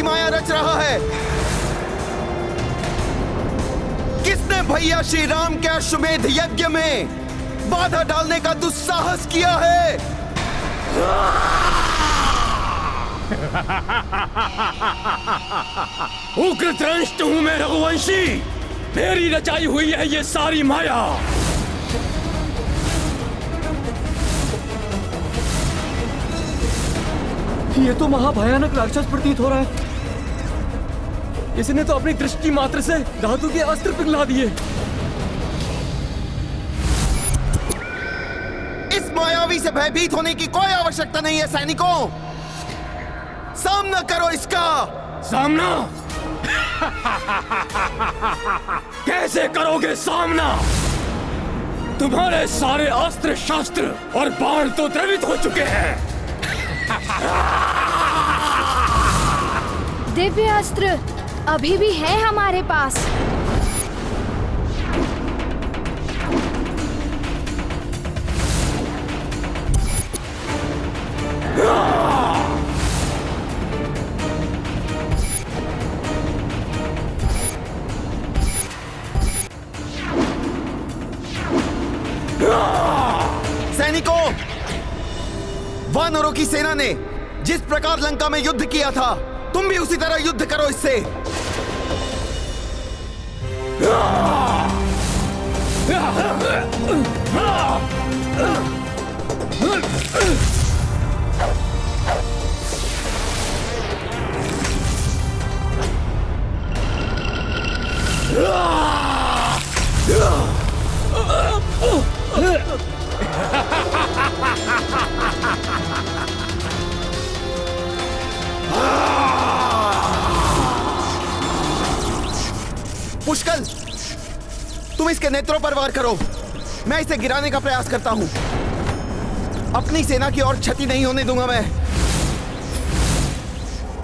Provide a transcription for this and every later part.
माया रच रहा है? किसने भैया श्री राम के अश्वमेध यज्ञ में बाधा डालने का दुस्साहस किया है? उग्रदंष्ट हूं मैं रघुवंशी, मेरी रचाई हुई है ये सारी माया। ये तो महाभयानक राक्षस प्रतीत हो रहा है। इसने तो अपनी दृष्टि मात्र से धातु के अस्त्र पिघला दिए। इस मायावी से भयभीत होने की कोई आवश्यकता नहीं है सैनिकों। सामना करो इसका। सामना? कैसे करोगे सामना? तुम्हारे सारे अस्त्र शस्त्र और बाण तो द्रवित हो चुके हैं। दिव्य अस्त्र अभी भी है हमारे पास। सैनिकों, वानरों की सेना ने जिस प्रकार लंका में युद्ध किया था, तुम भी उसी तरह युद्ध करो इससे। पुष्कल, तुम इसके नेत्रों पर वार करो। मैं इसे गिराने का प्रयास करता हूं। अपनी सेना की और क्षति नहीं होने दूंगा मैं।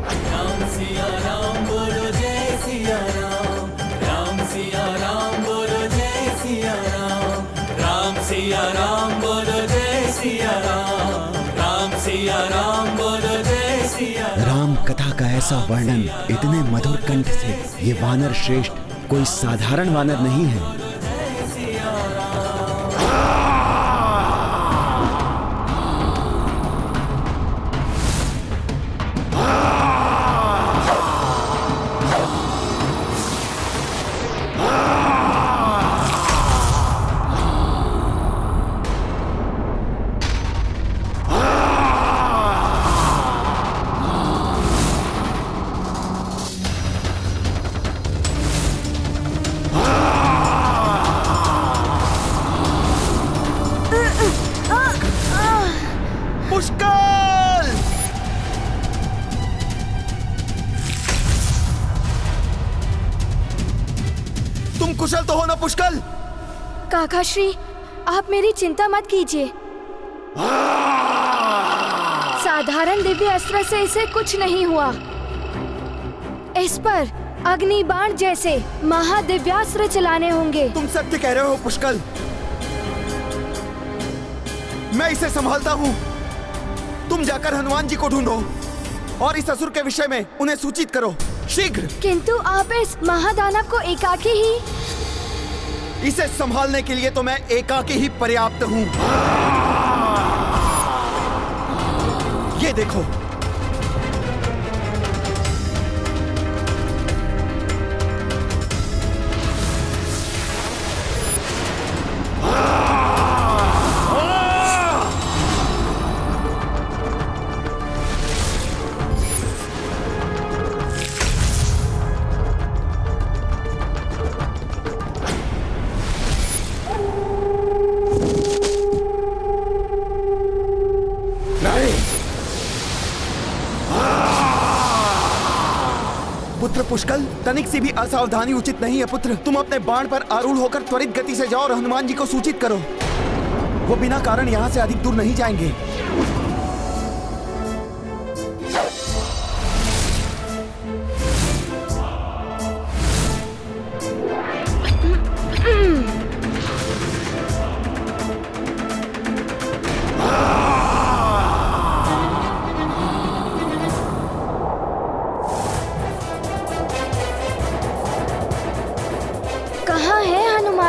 राम सिया राम बोलो जय सिया राम, राम सिया राम बोलो जय सिया राम, राम सिया राम बोलो जय सिया राम, राम सिया राम बोलो जय सिया राम। राम कथा का ऐसा वर्णन इतने मधुर कंठ से, ये वानर श्रेष्ठ कोई साधारण वानर नहीं है। पुष्कल! तुम कुशल तो हो ना पुष्कल? काका श्री, आप मेरी चिंता मत कीजिए। साधारण दिव्य अस्त्र से इसे कुछ नहीं हुआ। इस पर अग्नि बाण जैसे महादिव्यास्त्र चलाने होंगे। तुम सत्य कह रहे हो पुष्कल। मैं इसे संभालता हूँ। तुम जाकर हनुमान जी को ढूंढो और इस असुर के विषय में उन्हें सूचित करो शीघ्र। किंतु आप इस महादानव को एकाकी ही। इसे संभालने के लिए तो मैं एकाकी ही पर्याप्त हूँ। ये देखो, पुत्र पुष्कल, तनिक सी भी असावधानी उचित नहीं है पुत्र। तुम अपने बाण पर आरूढ़ होकर त्वरित गति से जाओ और हनुमान जी को सूचित करो। वो बिना कारण यहाँ से अधिक दूर नहीं जाएंगे।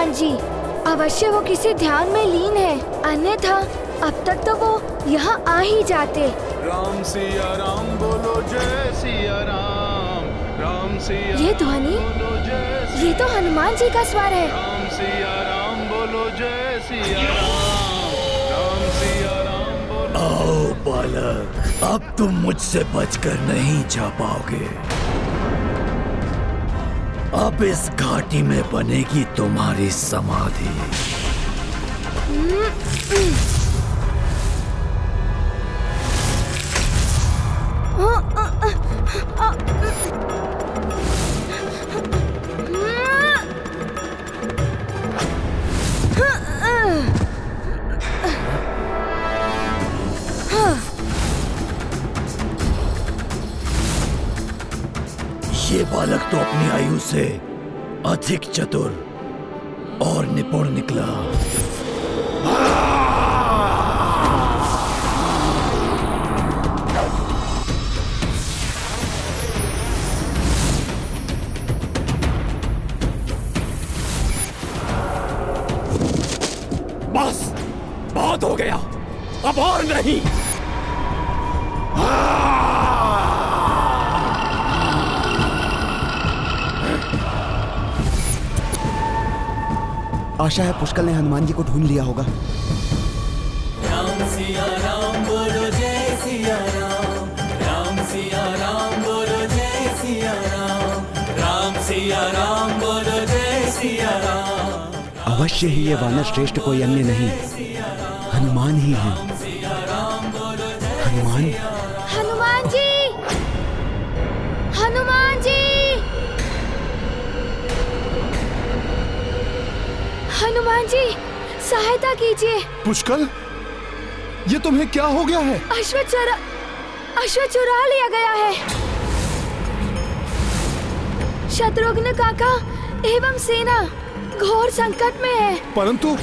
हनुमान जी। अवश्य वो किसी ध्यान में लीन है, अन्यथा अब तक तो वो यहाँ आ ही जाते। राम सिया राम बोलो जय सिया राम, राम सिया ये ध्वनि, बोलो जय सिया ये तो हनुमान जी का स्वर है। राम सिया राम बोलो जय सिया राम, राम सिया राम बोलो। आओ बालक, अब तुम मुझसे बचकर नहीं जा पाओगे। अब इस घाटी में बनेगी तुम्हारी समाधि। ये बालक तो अपनी आयु से अधिक चतुर और निपुण निकला। बस, बहुत हो गया, अब और नहीं। आशा है पुष्कल ने हनुमान जी को ढूंढ लिया होगा। राम सिया राम बोलो जय सिया राम, राम सिया राम बोलो जय सिया राम, राम सिया राम बोलो जय सिया राम। अवश्य ही ये वानर श्रेष्ठ कोई अन्य नहीं, हनुमान ही है। हनुमान, हनुमान जी, हनुमान जी, हनुमान जी, सहायता कीजिए। पुष्कल, ये तुम्हें क्या हो गया है? अश्व चुरा लिया गया है। शत्रुघ्न काका एवं सेना घोर संकट में है। परंतु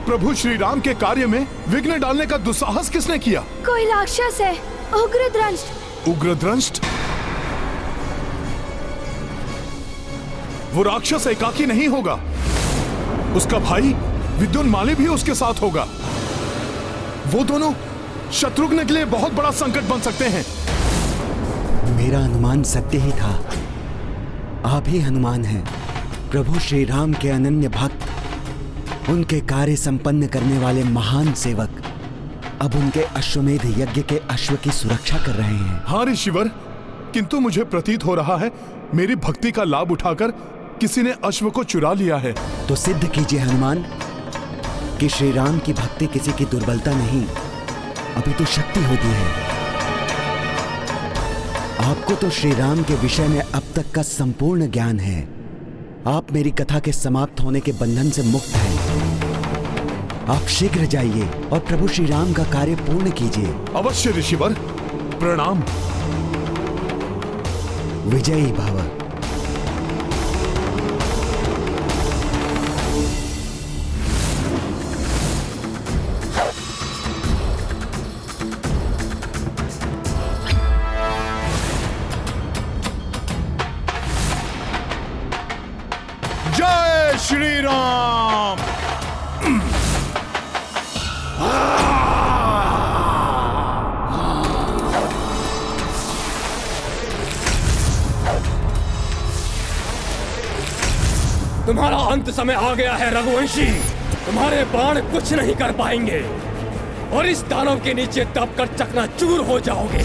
प्रभु श्री राम के कार्य में विघ्न डालने का दुस्साहस किसने किया? कोई राक्षस है, उग्रद्रंष्ट। उग्रद्रंष्ट? वो राक्षस एकाकी नहीं होगा, उसका भाई विद्युन्माली भी उसके साथ होगा। वो दोनों शत्रुघ्न के लिए बहुत बड़ा संकट बन सकते हैं। मेरा अनुमान सत्य ही था। आप ही हनुमान हैं, प्रभु श्री राम के अनन्य भक्त, उनके कार्य संपन्न करने वाले महान सेवक। अब उनके अश्वमेध यज्ञ के अश्व की सुरक्षा कर रहे हैं। हाँ ऋषिवर, किंतु मुझे प्रतीत हो रहा है मेरी भक्ति का लाभ उठाकर किसी ने अश्व को चुरा लिया है। तो सिद्ध कीजिए हनुमान कि श्री राम की भक्ति किसी की दुर्बलता नहीं, अभी तो शक्ति होती है। आपको तो श्री राम के विषय में अब तक का संपूर्ण ज्ञान है। आप मेरी कथा के समाप्त होने के बंधन से मुक्त हैं। आप शीघ्र जाइए और प्रभु श्री राम का कार्य पूर्ण कीजिए। अवश्य ऋषिवर, प्रणाम। विजयी भव। जय श्री राम। तुम्हारा अंत समय आ गया है रघुवंशी। तुम्हारे बाण कुछ नहीं कर पाएंगे और इस दानव के नीचे दबकर चकनाचूर हो जाओगे।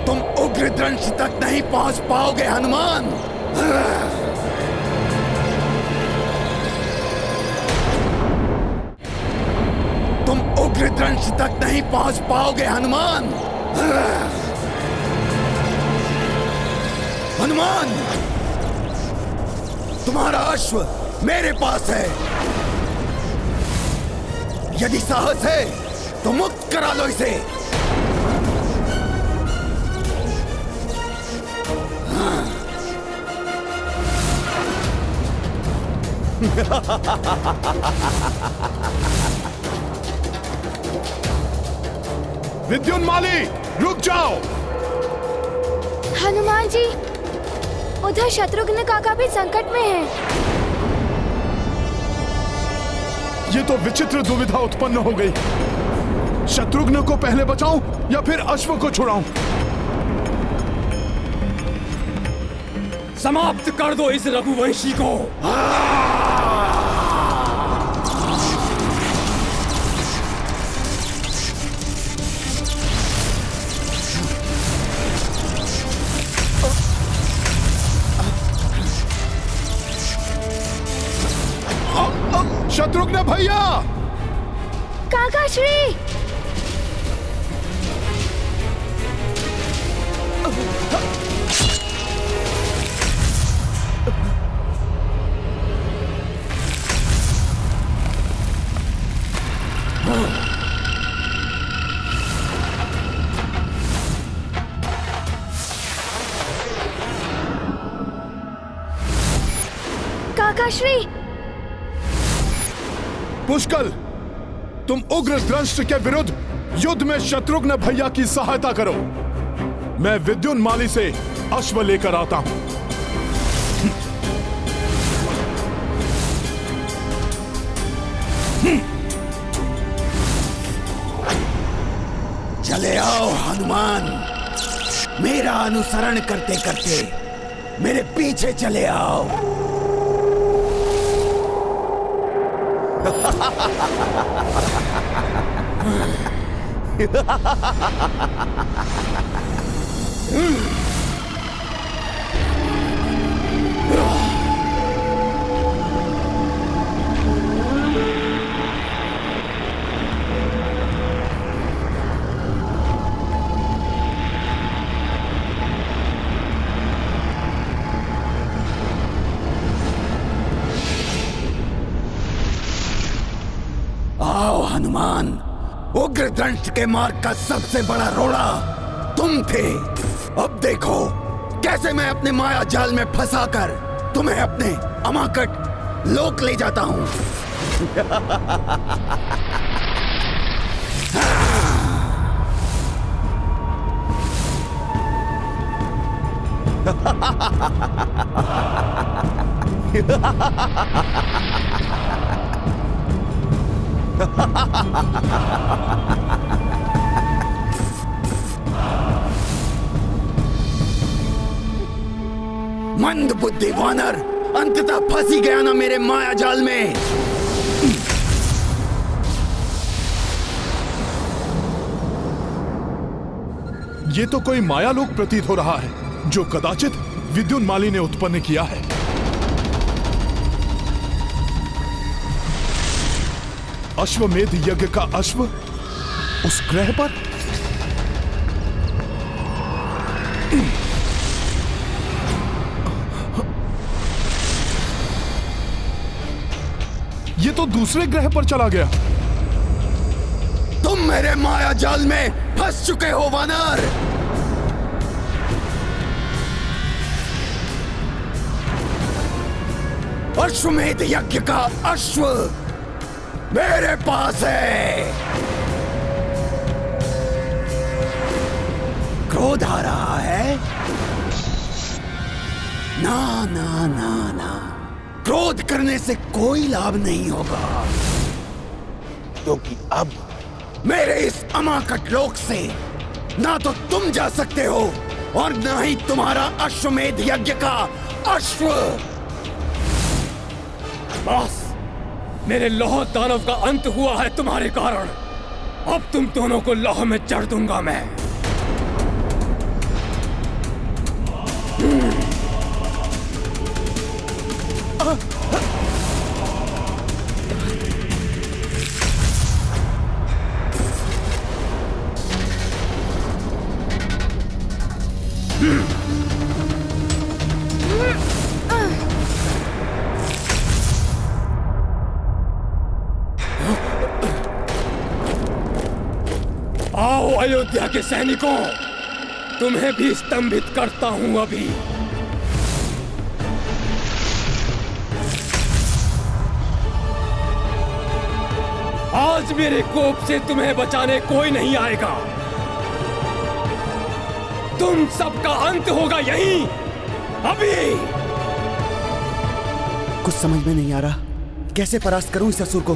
तुम उग्रद्रंश तक नहीं पहुंच पाओगे हनुमान। तुम उग्रद्रंश तक नहीं पहुंच पाओगे हनुमान। हनुमान, तुम्हारा अश्व मेरे पास है। यदि साहस है तो मुक्त करा लो इसे। विद्युन्माली, रुक जाओ। हनुमान जी, उधर शत्रुघ्न काका भी संकट में हैं। ये तो विचित्र दुविधा उत्पन्न हो गई। शत्रुघ्न को पहले बचाऊं या फिर अश्व को छुड़ाऊं? समाप्त कर दो इस रघुवंशी को। शत्रुघ्न भैया! काका श्री! काका श्री! पुष्कल, तुम उग्र दंष्ट के विरुद्ध युद्ध में शत्रुघ्न भैया की सहायता करो। मैं विद्युन्माली से अश्व लेकर आता हूं। चले आओ हनुमान, मेरा अनुसरण करते करते मेरे पीछे चले आओ। आओ हनुमान, उग्र दंष्ट के मार्ग का सबसे बड़ा रोड़ा तुम थे। अब देखो कैसे मैं अपने माया जाल में फंसाकर तुम्हें अपने अमाकट लोक ले जाता हूं। मंद बुद्धि वानर, अंततः फंसी गया ना मेरे माया जाल में। ये तो कोई मायालोक प्रतीत हो रहा है जो कदाचित विद्युन्माली ने उत्पन्न किया है। अश्वमेध यज्ञ का अश्व उस ग्रह पर? ये तो दूसरे ग्रह पर चला गया। तुम मेरे माया जाल में फंस चुके हो वानर। अश्वमेध यज्ञ का अश्व मेरे पास है। क्रोध आ रहा है? ना ना ना ना, क्रोध करने से कोई लाभ नहीं होगा, क्योंकि अब मेरे इस अमाकट लोक से ना तो तुम जा सकते हो और ना ही तुम्हारा अश्वमेध यज्ञ का अश्व। बस, मेरे लौह दानव का अंत हुआ है तुम्हारे कारण। अब तुम दोनों को लौह में चढ़ दूंगा मैं। आओ अयोध्या के सैनिकों, तुम्हें भी स्तंभित करता हूं अभी। आज मेरे कोप से तुम्हें बचाने कोई नहीं आएगा। तुम सबका अंत होगा यहीं, अभी। कुछ समझ में नहीं आ रहा, कैसे परास्त करूं इस असुर को?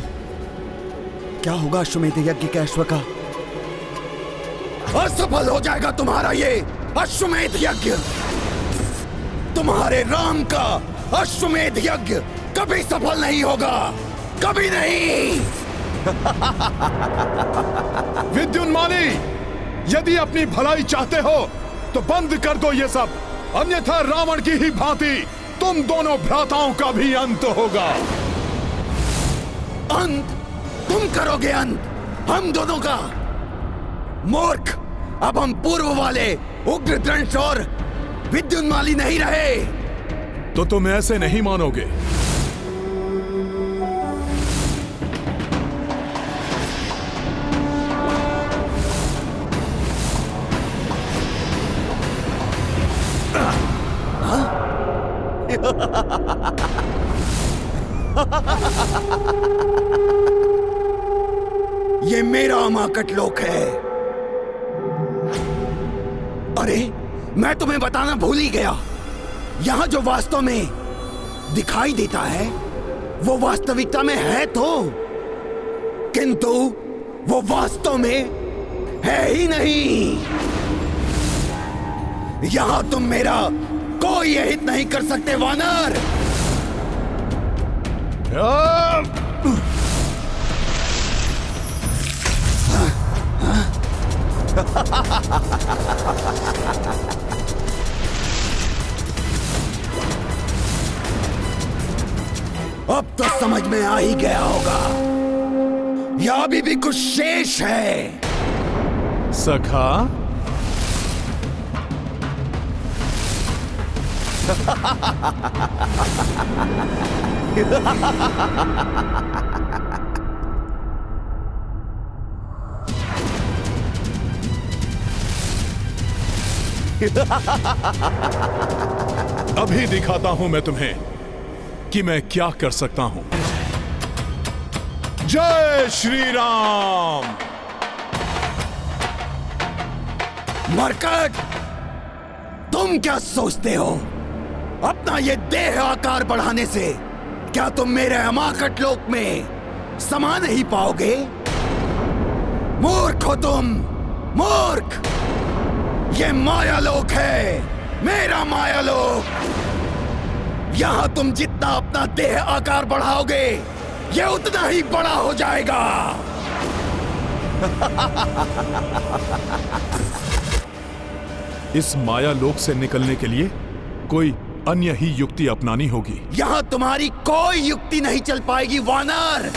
क्या होगा अश्वमेध यज्ञ के अश्व का? असफल हो जाएगा तुम्हारा ये अश्वमेध यज्ञ। तुम्हारे राम का अश्वमेध यज्ञ कभी सफल नहीं होगा, कभी नहीं। विद्युन्माली, यदि अपनी भलाई चाहते हो तो बंद कर दो ये सब, अन्यथा रावण की ही भांति तुम दोनों भ्राताओं का भी अंत होगा। अंत? तुम करोगे अंत हम दोनों का? मूर्ख, अब हम पूर्व वाले उग्र दंश और विद्युन्माली नहीं रहे। तो तुम ऐसे नहीं मानोगे। ये मेरा अमाकट लोक है। अरे, मैं तुम्हें बताना भूल ही गया, यहां जो वास्तव में दिखाई देता है वो वास्तविकता में है तो, किंतु वो वास्तव में है ही नहीं। यहां तुम मेरा कोई हित नहीं कर सकते वानर। अब तो समझ में आ ही गया होगा, या अभी भी कुछ शेष है। सखा, अभी दिखाता हूं मैं तुम्हें कि मैं क्या कर सकता हूं। जय श्री राम। मरकट, तुम क्या सोचते हो अपना ये देह आकार बढ़ाने से क्या तुम मेरे अमाकट लोक में समा नहीं पाओगे? मूर्ख हो तुम, मूर्ख। ये माया लोक है, मेरा माया लोक। यहां तुम जितना अपना देह आकार बढ़ाओगे ये उतना ही बड़ा हो जाएगा। इस माया लोक से निकलने के लिए कोई अन्य ही युक्ति अपनानी होगी। यहां तुम्हारी कोई युक्ति नहीं चल पाएगी वानर।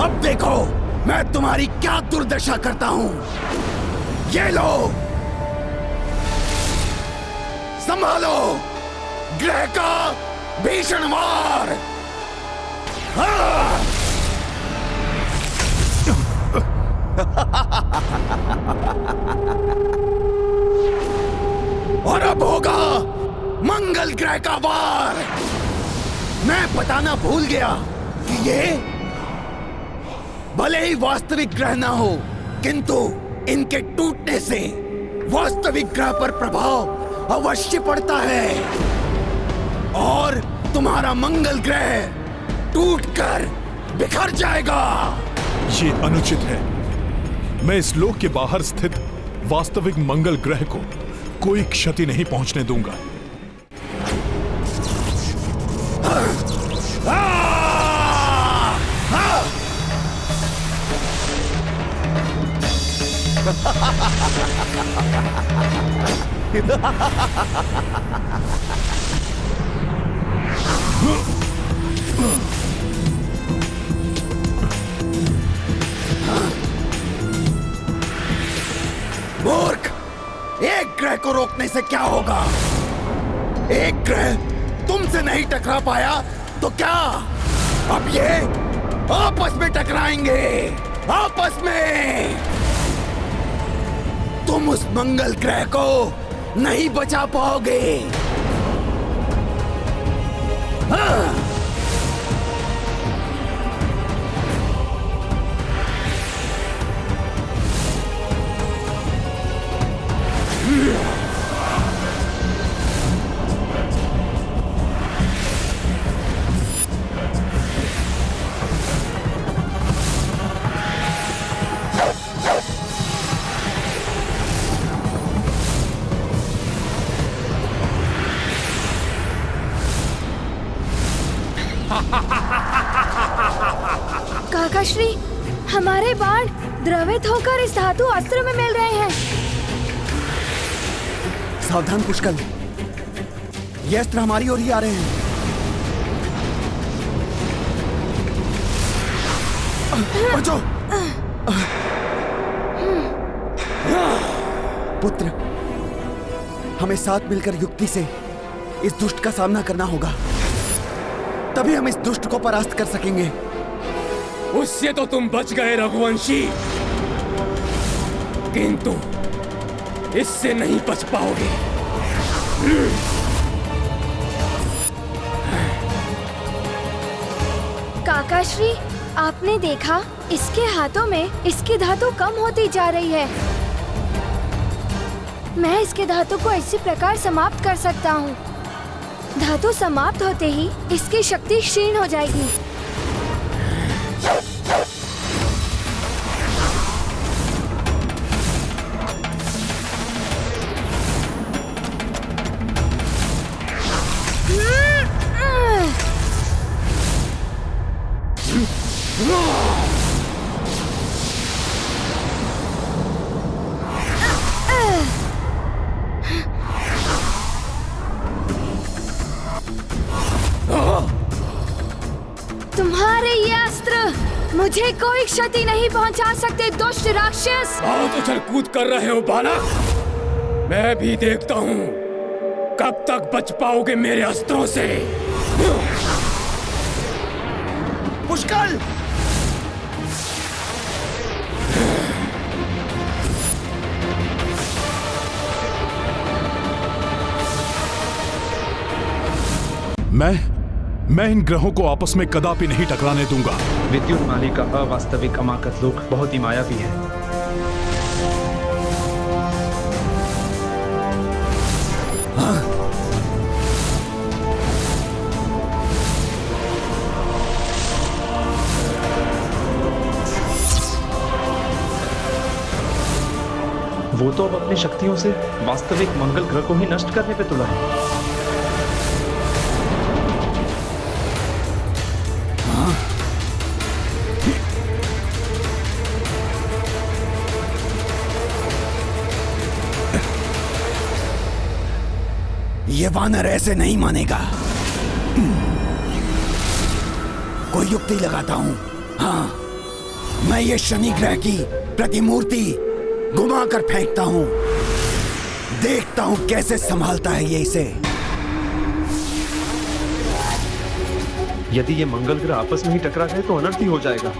अब देखो मैं तुम्हारी क्या दुर्दशा करता हूं। ये लो, संभालो ग्रह का भीषण वार। और अब होगा मंगल ग्रह का वार। मैं बताना भूल गया कि ये भले ही वास्तविक ग्रह ना हो, किंतु इनके टूटने से वास्तविक ग्रह पर प्रभाव अवश्य पड़ता है और तुम्हारा मंगल ग्रह टूटकर बिखर जाएगा। ये अनुचित है। मैं इस लोक के बाहर स्थित वास्तविक मंगल ग्रह को कोई क्षति नहीं पहुंचने दूंगा। मूर्ख, एक ग्रह को रोकने से क्या होगा? एक ग्रह तुमसे नहीं टकरा पाया तो क्या अब ये आपस में टकराएंगे? आपस में तुम उस मंगल ग्रह को नहीं बचा पाओगे। हाँ। हमारे बाण द्रवित होकर इस धातु अस्त्र में मिल रहे हैं। सावधान पुष्कल, ये अस्त्र हमारी ओर ही आ रहे हैं। बचो! पुत्र, हमें साथ मिलकर युक्ति से इस दुष्ट का सामना करना होगा, तभी हम इस दुष्ट को परास्त कर सकेंगे। उससे तो तुम बच गए रघुवंशी, किंतु इससे नहीं बच पाओगे। काकाश्री, आपने देखा इसके हाथों में इसकी धातु कम होती जा रही है। मैं इसके धातु को इसी प्रकार समाप्त कर सकता हूँ। धातु समाप्त होते ही इसकी शक्ति क्षीण हो जाएगी। तुम्हारे ये अस्त्र मुझे कोई क्षति नहीं पहुंचा सकते, दुष्ट राक्षस। बहुत उछल कूद कर रहे हो बालक, मैं भी देखता हूँ कब तक बच पाओगे मेरे अस्त्रों से। पुष्कल! मैं इन ग्रहों को आपस में कदापि नहीं टकराने दूंगा। विद्युत माली का अवास्तविक अमाकत लोक बहुत ही मायावी है। वो तो अब अपनी शक्तियों से वास्तविक मंगल ग्रह को ही नष्ट करने पे तुला है। ये वानर ऐसे नहीं मानेगा। कोई युक्ति लगाता हूं। हाँ, मैं ये शनि ग्रह की प्रतिमूर्ति घुमा कर फेंकता हूं। देखता हूं कैसे संभालता है ये इसे। यदि ये मंगल ग्रह आपस में ही टकरा गए तो अनर्थ ही हो जाएगा।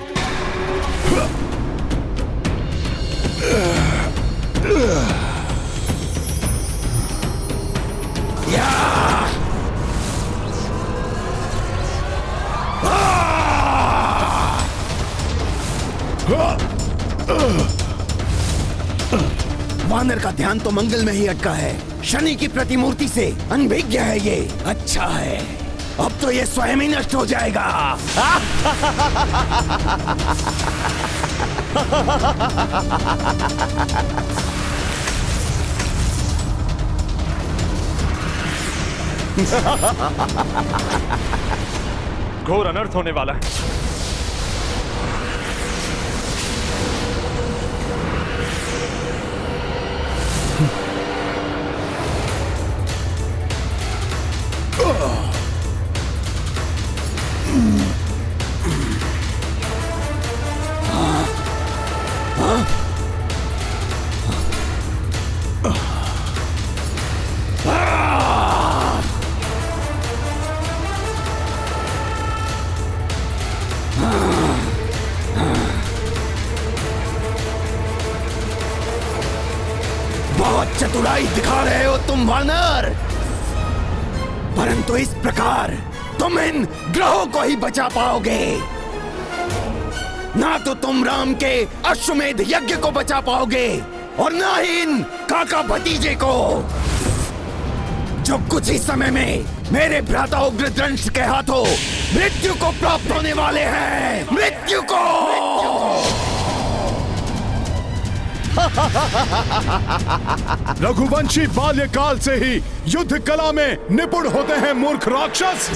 वानर का ध्यान तो मंगल में ही अटका है, शनि की प्रतिमूर्ति से अनभिज्ञ है ये। अच्छा है, अब तो ये स्वयं ही नष्ट हो जाएगा। घोर अनर्थ होने वाला है। बहुत चतुराई दिखा रहे हो तुम वानर, परंतु इस प्रकार तुम इन ग्रहों को ही बचा पाओगे। ना तो तुम राम के अश्वमेध यज्ञ को बचा पाओगे और ना ही इन काका भतीजे को, जो कुछ ही समय में मेरे भ्राता उग्रदंश के हाथों मृत्यु को प्राप्त होने वाले हैं। मृत्यु को। रघुवंशी बाल्यकाल से ही युद्ध कला में निपुण होते हैं मूर्ख राक्षस।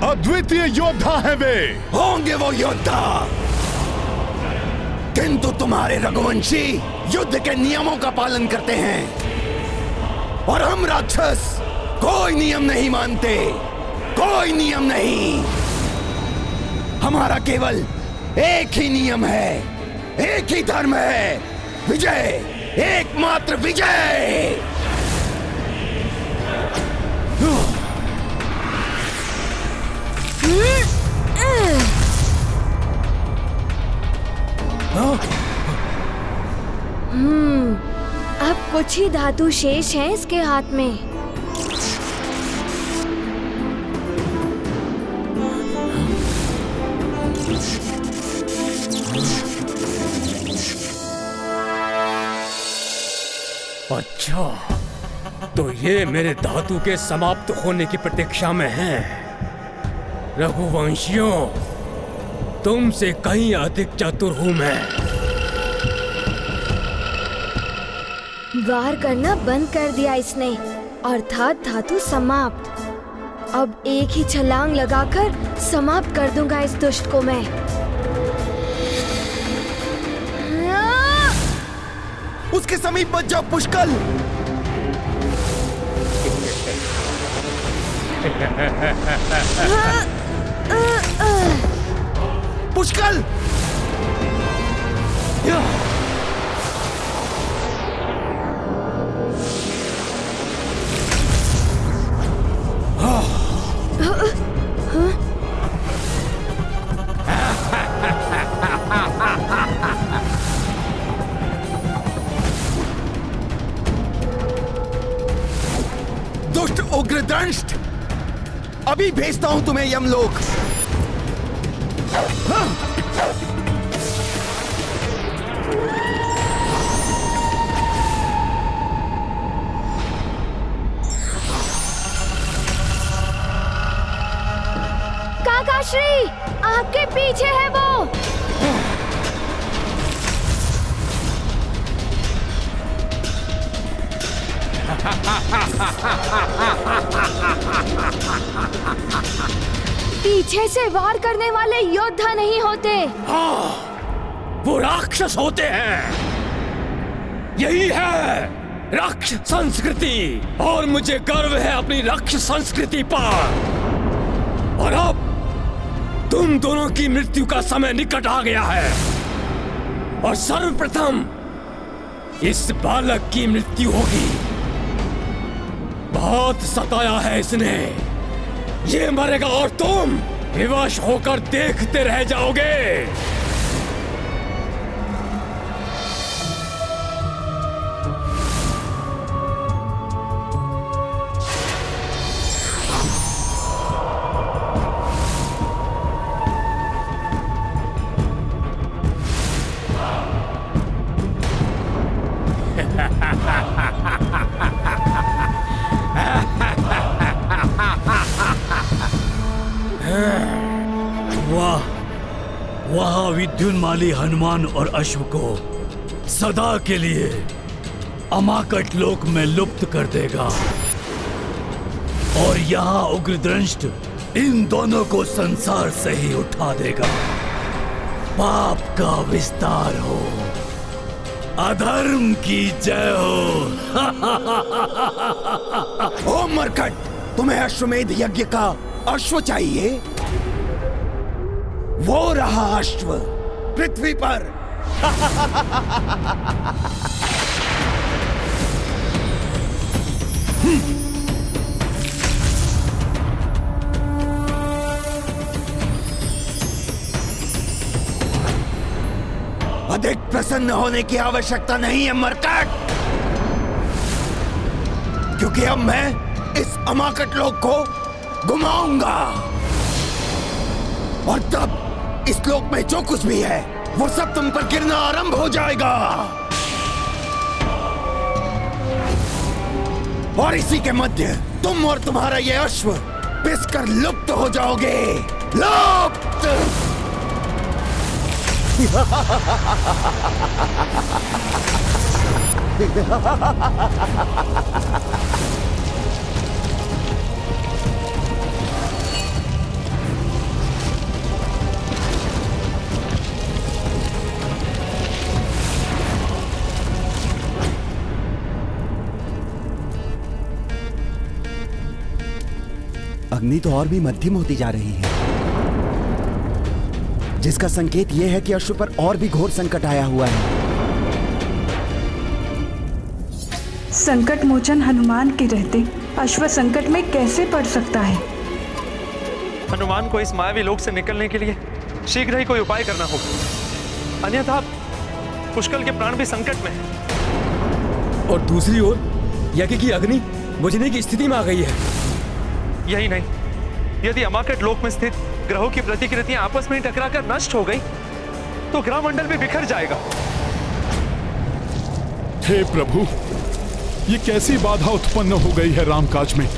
अद्वितीय योद्धा हैं वे। होंगे वो योद्धा, किंतु तुम्हारे रघुवंशी युद्ध के नियमों का पालन करते हैं और हम राक्षस कोई नियम नहीं मानते, कोई नियम नहीं। हमारा केवल एक ही नियम है, एक ही धर्म है, विजय, एकमात्र विजय। अब कुछ ही धातु शेष हैं इसके हाथ में। अच्छा, तो ये मेरे धातु के समाप्त होने की प्रतीक्षा में हैं। रघुवंशियों, तुमसे कहीं अधिक चतुर हूं मैं। वार करना बंद कर दिया इसने, अर्थात धातु समाप्त। अब एक ही छलांग लगाकर समाप्त कर दूंगा इस दुष्ट को मैं। उसके समीप मत जाओ पुष्कल। पुष्कल! दुष्ट उग्रदंष्ट, अभी भेजता हूं तुम्हें यमलोक। काकाश्री, आपके पीछे है वो। पीछे से वार करने वाले योद्धा नहीं होते। हाँ, वो राक्षस होते हैं। यही है राक्षस संस्कृति, और मुझे गर्व है अपनी राक्षस संस्कृति पर। और अब तुम दोनों की मृत्यु का समय निकट आ गया है, और सर्वप्रथम इस बालक की मृत्यु होगी। बहुत सताया है इसने, ये मरेगा और तुम विवश होकर देखते रह जाओगे। वहां विद्युन्माली हनुमान और अश्व को सदा के लिए अमाकट लोक में लुप्त कर देगा, और यहाँ उग्रदंष्ट इन दोनों को संसार से ही उठा देगा। पाप का विस्तार हो, अधर्म की जय हो। ओ मरकट, तुम्हें अश्वमेध यज्ञ का अश्व चाहिए? वो रहा अश्व पृथ्वी पर। अधिक प्रसन्न होने की आवश्यकता नहीं है मरकट, क्योंकि अब मैं इस अमाकट लोक को घुमाऊंगा, और तब इस लोक में जो कुछ भी है वो सब तुम पर गिरना आरंभ हो जाएगा, और इसी के मध्य तुम और तुम्हारा ये अश्व पिसकर लुप्त हो जाओगे। लुप्त! अग्नि तो और भी मध्यम होती जा रही है, जिसका संकेत यह है कि अश्व पर और भी घोर संकट आया हुआ है। संकट मोचन हनुमान के रहते अश्व संकट में कैसे पड़ सकता है? हनुमान को इस मायावी लोक से निकलने के लिए शीघ्र ही कोई उपाय करना होगा, अन्यथा पुष्कल के प्राण भी संकट में हैं। और दूसरी ओर यज्ञ की अग्नि बुझने की स्थिति में आ गई है। यही नहीं, यदि अमाकट लोक में स्थित ग्रहों की प्रतिकृतियां आपस में टकराकर नष्ट हो गई तो ग्रह मंडल भी बिखर जाएगा। हे प्रभु, ये कैसी बाधा उत्पन्न हो गई है रामकाज में।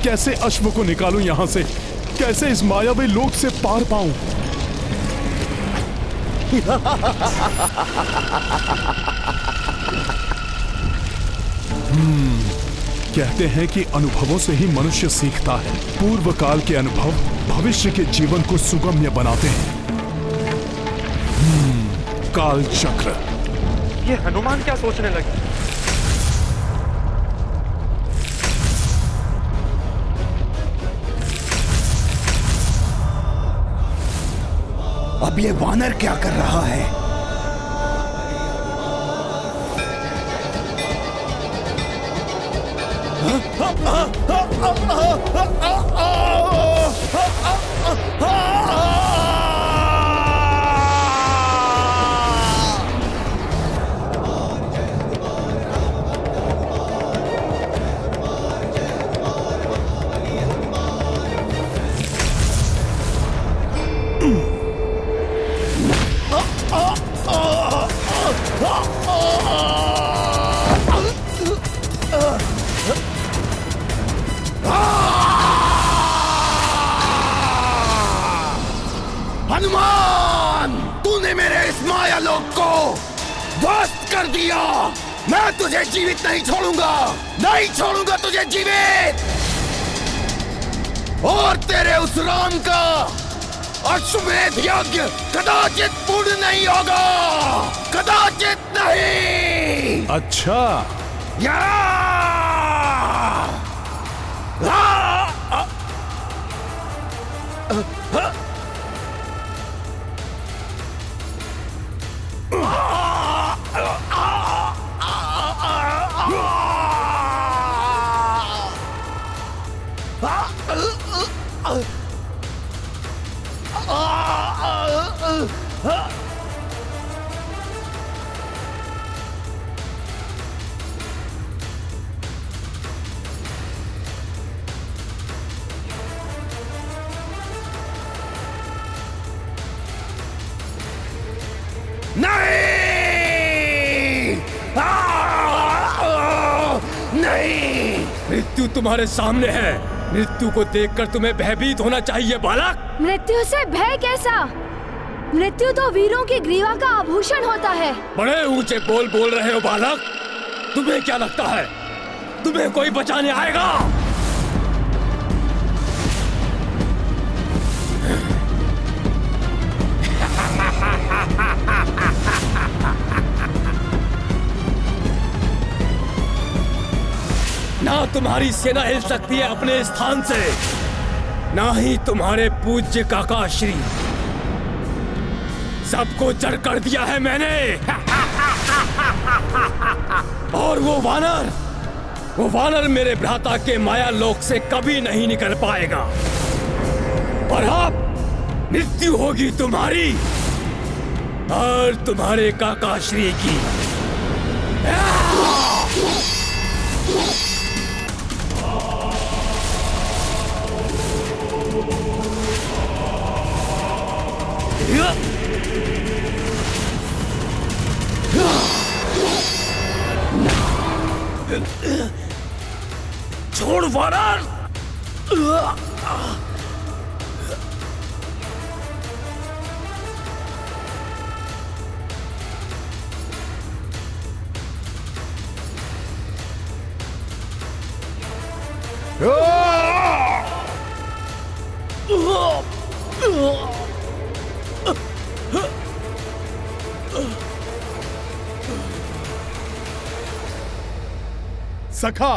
कैसे अश्व को निकालूं यहां से, कैसे इस मायावी लोक से पार पाऊं। कहते हैं कि अनुभवों से ही मनुष्य सीखता है। पूर्व काल के अनुभव भविष्य के जीवन को सुगम्य बनाते हैं। काल चक्र। ये हनुमान क्या सोचने लगे? अब ये वानर क्या कर रहा है? हनुमान, तूने मेरे इस माया लोक को ध्वस्त कर दिया। मैं तुझे जीवित नहीं छोड़ूंगा, नहीं छोड़ूंगा तुझे जीवित। और तेरे उस राम का अश्वमेध यज्ञ कदाचित पूर्ण नहीं होगा, कदाचित नहीं। अच्छा, नहीं, मृत्यु तुम्हारे सामने है। मृत्यु को देखकर तुम्हें भयभीत होना चाहिए बालक। मृत्यु से भय कैसा? मृत्यु तो वीरों की ग्रीवा का आभूषण होता है। बड़े ऊंचे बोल रहे हो बालक। तुम्हें क्या लगता है तुम्हें कोई बचाने आएगा? ना तुम्हारी सेना हिल सकती है अपने स्थान से, ना ही तुम्हारे पूज्य काका श्री। सबको जड़ कर दिया है मैंने। और वो वानर मेरे भ्राता के माया लोक से कभी नहीं निकल पाएगा। और अब मृत्यु होगी तुम्हारी और तुम्हारे काका श्री की। छोड़ वानर। सखा,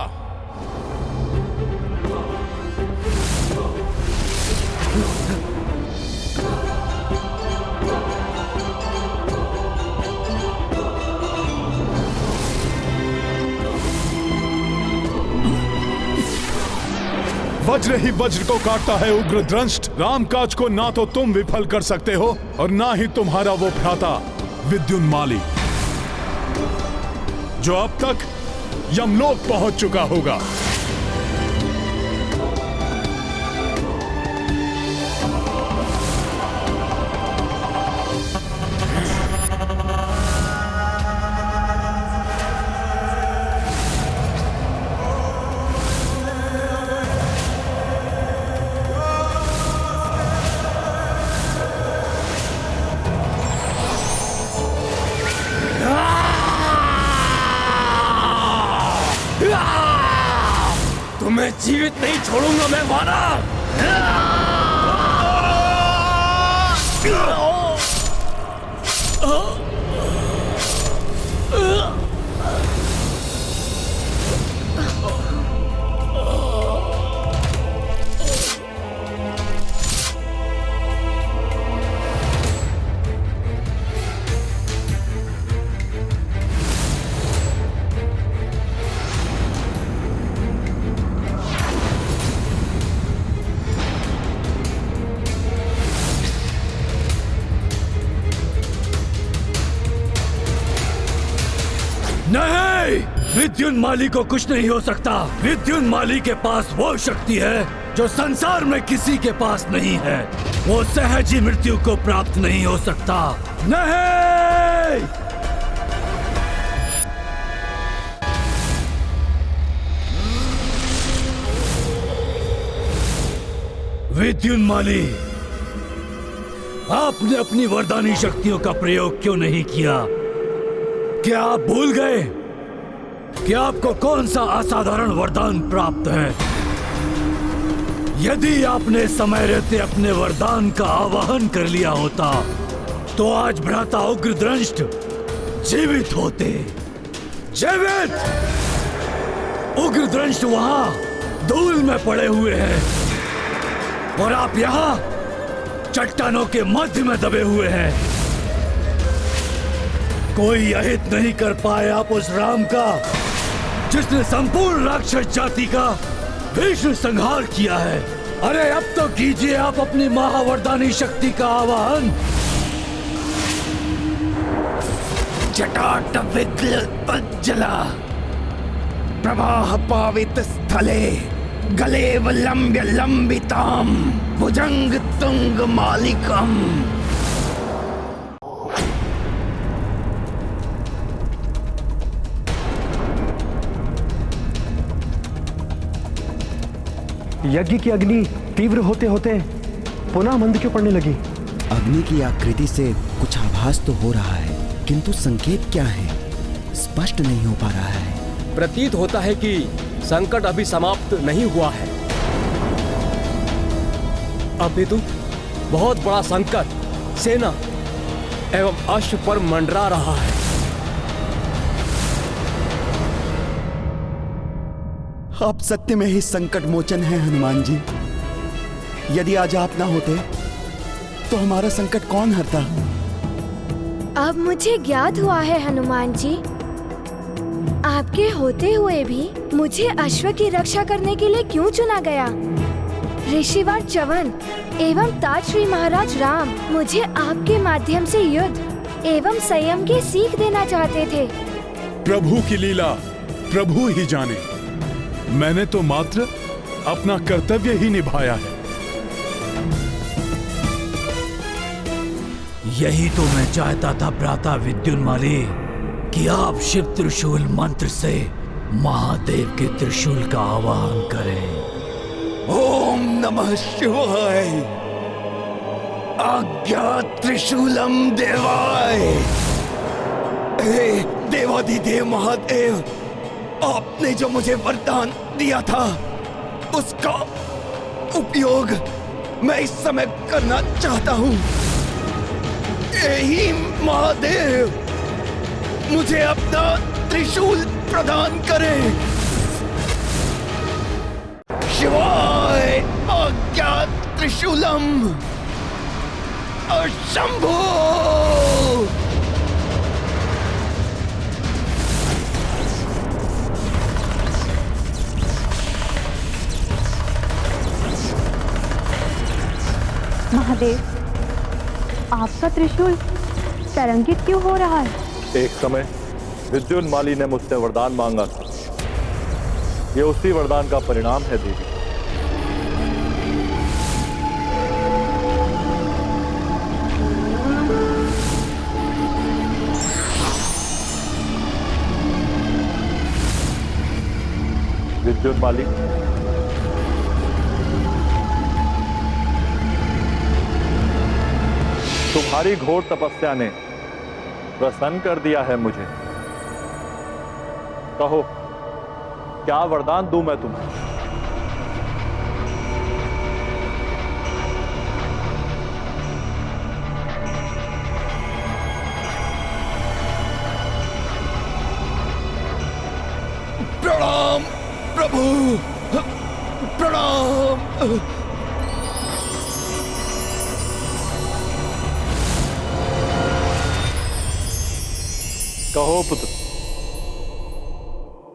वज्र ही वज्र को काटता है उग्र दृष्ट। रामकाज को ना तो तुम विफल कर सकते हो और ना ही तुम्हारा वो भ्राता विद्युन्माली, जो अब तक यमलोक पहुंच चुका होगा। तुम्हें जीवित नहीं छोड़ूंगा मैं वानर। नहीं, विद्युन्माली को कुछ नहीं हो सकता। विद्युन्माली के पास वो शक्ति है जो संसार में किसी के पास नहीं है। वो सहज ही मृत्यु को प्राप्त नहीं हो सकता। नहीं, विद्युन्माली, आपने अपनी वरदानी शक्तियों का प्रयोग क्यों नहीं किया? क्या आप भूल गए कि आपको कौन सा असाधारण वरदान प्राप्त है? यदि आपने समय रहते अपने वरदान का आवाहन कर लिया होता तो आज भ्राता उग्रदंष्ट जीवित होते। जीवित! उग्रदंष्ट वहां धूल में पड़े हुए हैं और आप यहां चट्टानों के मध्य में दबे हुए हैं। कोई अहित नहीं कर पाए आप उस राम का जिसने संपूर्ण राक्षस जाति का भीषण संहार किया है। अरे अब तो कीजिए आप अपनी महावरदानी शक्ति का आवाहन। जटाटविद्युज्ज्वला प्रवाह पावित स्थले गलेव लंब्य लंबिताम भुजंग तुंग मालिकम। यज्ञ की अग्नि तीव्र होते होते पुनः मंद क्यों पड़ने लगी? अग्नि की आकृति से कुछ आभास तो हो रहा है, किंतु संकेत क्या है स्पष्ट नहीं हो पा रहा है। प्रतीत होता है कि संकट अभी समाप्त नहीं हुआ है। अभी तो बहुत बड़ा संकट सेना एवं अश्व पर मंडरा रहा है। आप सत्य में ही संकट मोचन है हनुमान जी। यदि आज आप ना होते तो हमारा संकट कौन हरता? अब मुझे ज्ञात हुआ है हनुमान जी, आपके होते हुए भी मुझे अश्व की रक्षा करने के लिए क्यों चुना गया? ऋषिवर च्यवन एवं तात श्री महाराज राम मुझे आपके माध्यम से युद्ध एवं संयम की सीख देना चाहते थे। प्रभु की लीला प्रभु ही जाने। मैंने तो मात्र अपना कर्तव्य ही निभाया है। यही तो मैं चाहता था भ्राता विद्युन्माली कि आप शिव त्रिशूल मंत्र से महादेव के त्रिशूल का आवाहन करें। ओम नमः शिवाय। आज्ञा त्रिशूलम देवाय। हे देवाधिदेव महादेव, आपने जो मुझे वरदान दिया था उसका उपयोग मैं इस समय करना चाहता हूँ। यही महादेव मुझे अपना त्रिशूल प्रदान करें। शिवाय आज्ञा त्रिशूलम शंभो। महादेव, आपका त्रिशूल तरंगित क्यों हो रहा है? एक समय विद्युन्माली ने मुझसे वरदान मांगा था। ये उसी वरदान का परिणाम है देवी। विद्युन्माली, तुम्हारी घोर तपस्या ने प्रसन्न कर दिया है मुझे। कहो, क्या वरदान दूं मैं तुम्हें? प्रणाम प्रभु, प्रणाम। कहो पुत्र,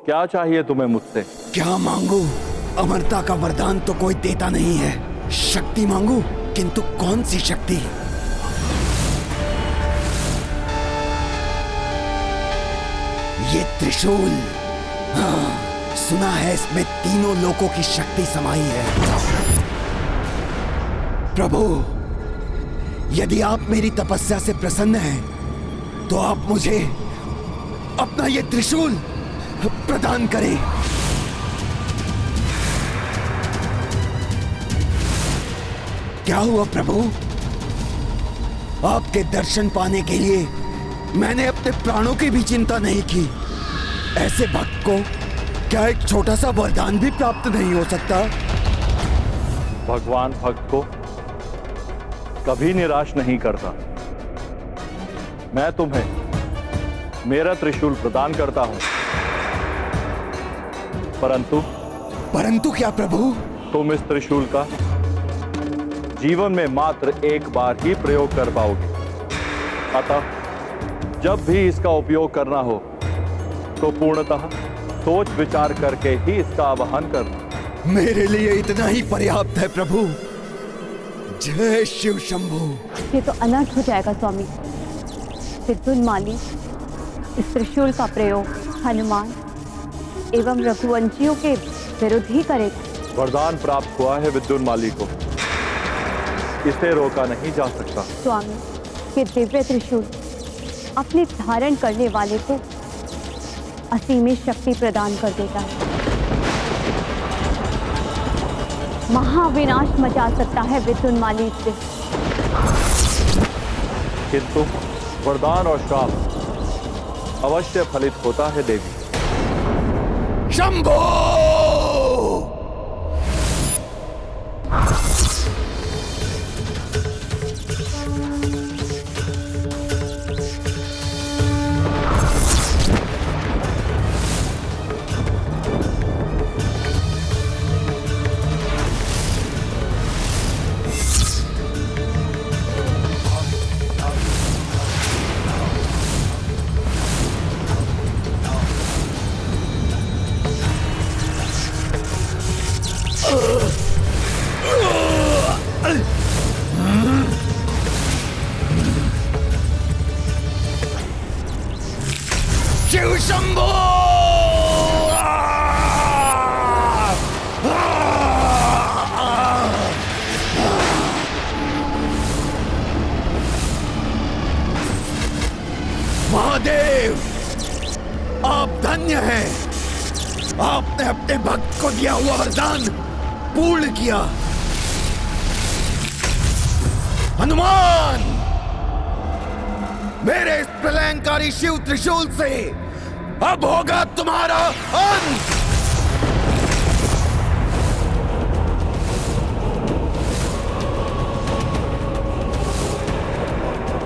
क्या चाहिए तुम्हें मुझसे? क्या मांगू? अमरता का वरदान तो कोई देता नहीं है। शक्ति मांगू, किंतु कौन सी शक्ति? ये त्रिशूल, हाँ, सुना है इसमें तीनों लोकों की शक्ति समाई है। प्रभु, यदि आप मेरी तपस्या से प्रसन्न हैं, तो आप मुझे अपना ये त्रिशूल प्रदान करें। क्या हुआ प्रभु? आपके दर्शन पाने के लिए मैंने अपने प्राणों की भी चिंता नहीं की। ऐसे भक्त को क्या एक छोटा सा वरदान भी प्राप्त नहीं हो सकता? भगवान भक्त को कभी निराश नहीं करता। मैं तुम्हें मेरा त्रिशूल प्रदान करता हूं, परंतु क्या प्रभु? तुम इस त्रिशूल का जीवन में मात्र एक बार ही प्रयोग कर पाओगे। अतः जब भी इसका उपयोग करना हो तो पूर्णतः सोच विचार करके ही इसका आवाहन करना। मेरे लिए इतना ही पर्याप्त है प्रभु। जय शिव शंभू। ये तो अनर्थ हो जाएगा स्वामी। विद्युन्माली इस त्रिशूल का प्रयोग हनुमान एवं रघुवंशियों के विरुद्ध ही करेगा। वरदान प्राप्त हुआ है विद्युन्माली को, इसे रोका नहीं जा सकता। स्वामी, ये दिव्य त्रिशूल अपने धारण करने वाले को असीमित शक्ति प्रदान कर देता है। महाविनाश मचा सकता है विद्युन्माली से। किंतु वरदान और श्राप अवश्य फलित होता है देवी। शंभो! शिव शंभो! महादेव, आप धन्य हैं। आपने अपने भक्त को दिया हुआ वरदान पूर्ण किया। हनुमान, मेरे इस प्रलयंकारी शिव त्रिशूल से अब होगा तुम्हारा अंत।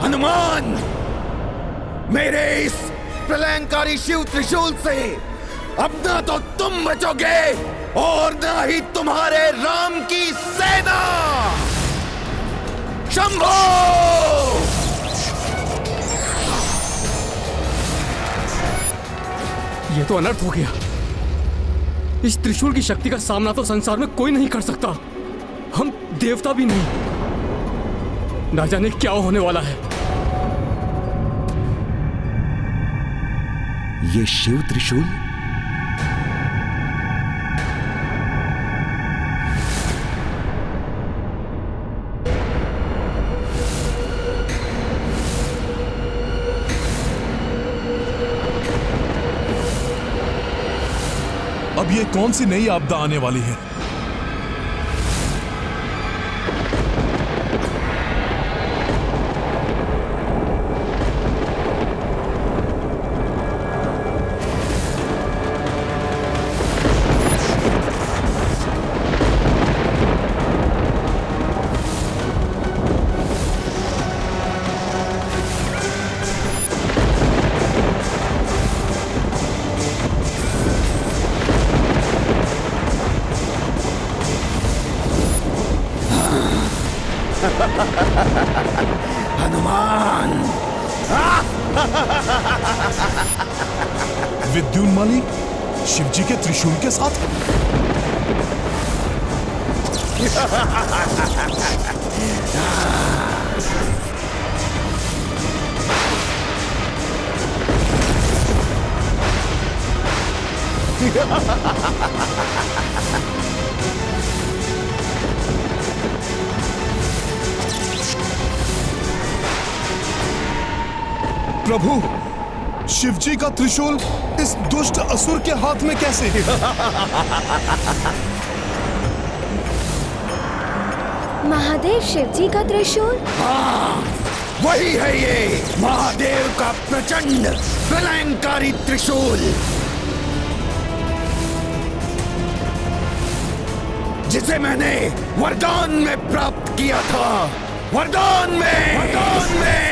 हनुमान, मेरे इस प्रलयंकारी शिव त्रिशूल से अब ना तो तुम बचोगे और ना ही तुम्हारे राम की सेना। शंभो! यह तो अनर्थ हो गया। इस त्रिशूल की शक्ति का सामना तो संसार में कोई नहीं कर सकता, हम देवता भी नहीं। ना जाने क्या होने वाला है। ये शिव त्रिशूल? अब ये कौन सी नई आपदा आने वाली है? हनुमान! विद्युन्माली शिवजी के त्रिशूल के साथ? प्रभु, शिवजी का त्रिशूल इस दुष्ट असुर के हाथ में कैसे? महादेव शिवजी का त्रिशूल? हाँ, वही है ये महादेव का प्रचंड प्रलयंकारी त्रिशूल, जिसे मैंने वरदान में प्राप्त किया था। वरदान में, वरदान में।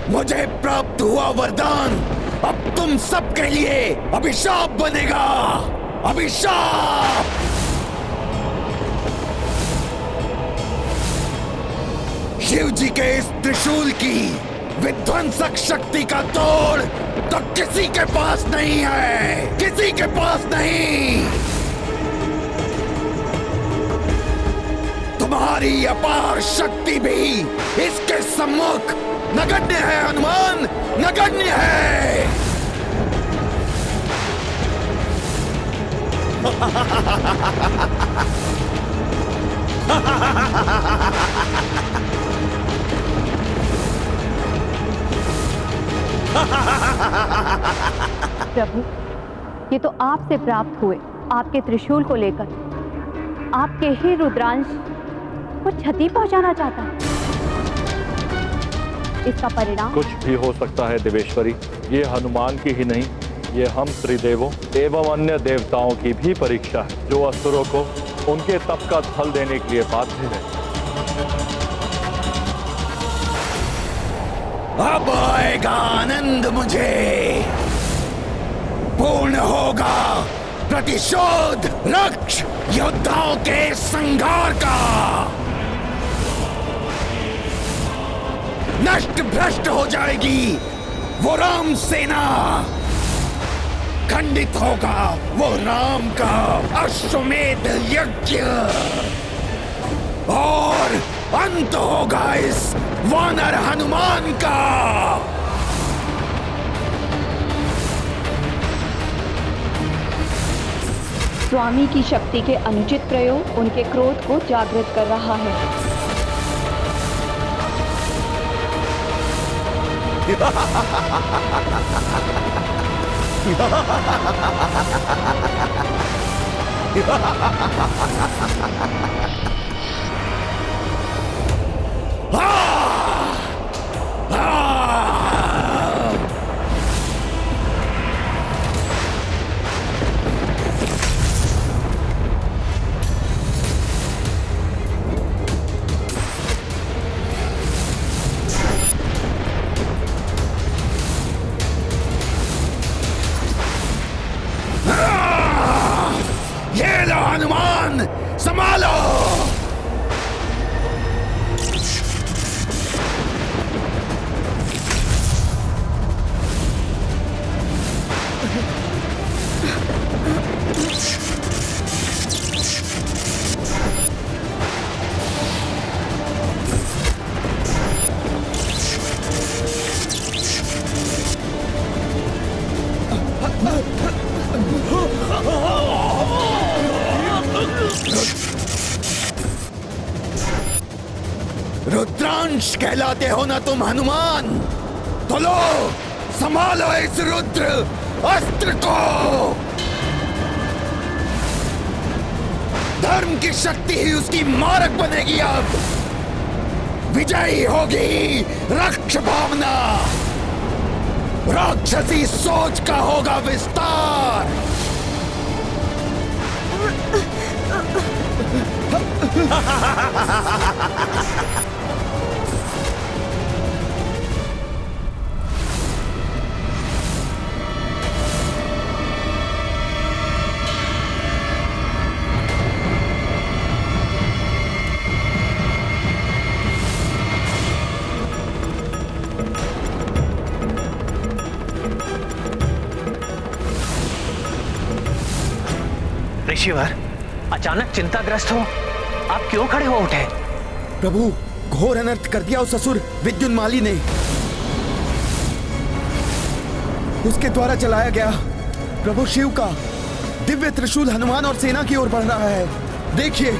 मुझे प्राप्त हुआ वरदान अब तुम सबके लिए अभिशाप बनेगा। अभिशाप! शिव जी के इस त्रिशूल की विध्वंसक शक्ति का तोड़ तो किसी के पास नहीं है, किसी के पास नहीं। तुम्हारी अपार शक्ति भी इसके सम्मुख नगण्य है हनुमान, नगण्य है। प्रभु, ये तो आपसे प्राप्त हुए आपके त्रिशूल को लेकर आपके ही रुद्रांश को क्षति पहुंचाना चाहता है। इसका परिणाम कुछ भी हो सकता है देवेश्वरी। ये हनुमान की ही नहीं, ये हम त्रिदेवों एवं अन्य देवताओं की भी परीक्षा है, जो असुरों को उनके तप का फल देने के लिए बाध्य है। अब आएगा आनंद मुझे, पूर्ण होगा प्रतिशोध रक्ष योद्धाओं के संघार का। नष्ट भ्रष्ट हो जाएगी वो राम सेना, खंडित होगा वो राम का अश्वमेध यज्ञ, और अंत होगा इस वानर हनुमान का। स्वामी की शक्ति के अनुचित प्रयोग उनके क्रोध को जागृत कर रहा है। चाहते हो ना तुम हनुमान? तो लो, संभालो इस रुद्र अस्त्र को। धर्म की शक्ति ही उसकी मारक बनेगी। अब विजयी होगी रक्ष भावना, राक्षसी सोच का होगा विस्तार। ऋषिवर, अचानक चिंताग्रस्त हो, आप क्यों खड़े हो उठे? प्रभु, घोर अनर्थ कर दिया उस असुर विद्युन्माली ने। उसके द्वारा चलाया गया प्रभु शिव का दिव्य त्रिशूल हनुमान और सेना की ओर बढ़ रहा है। देखिए।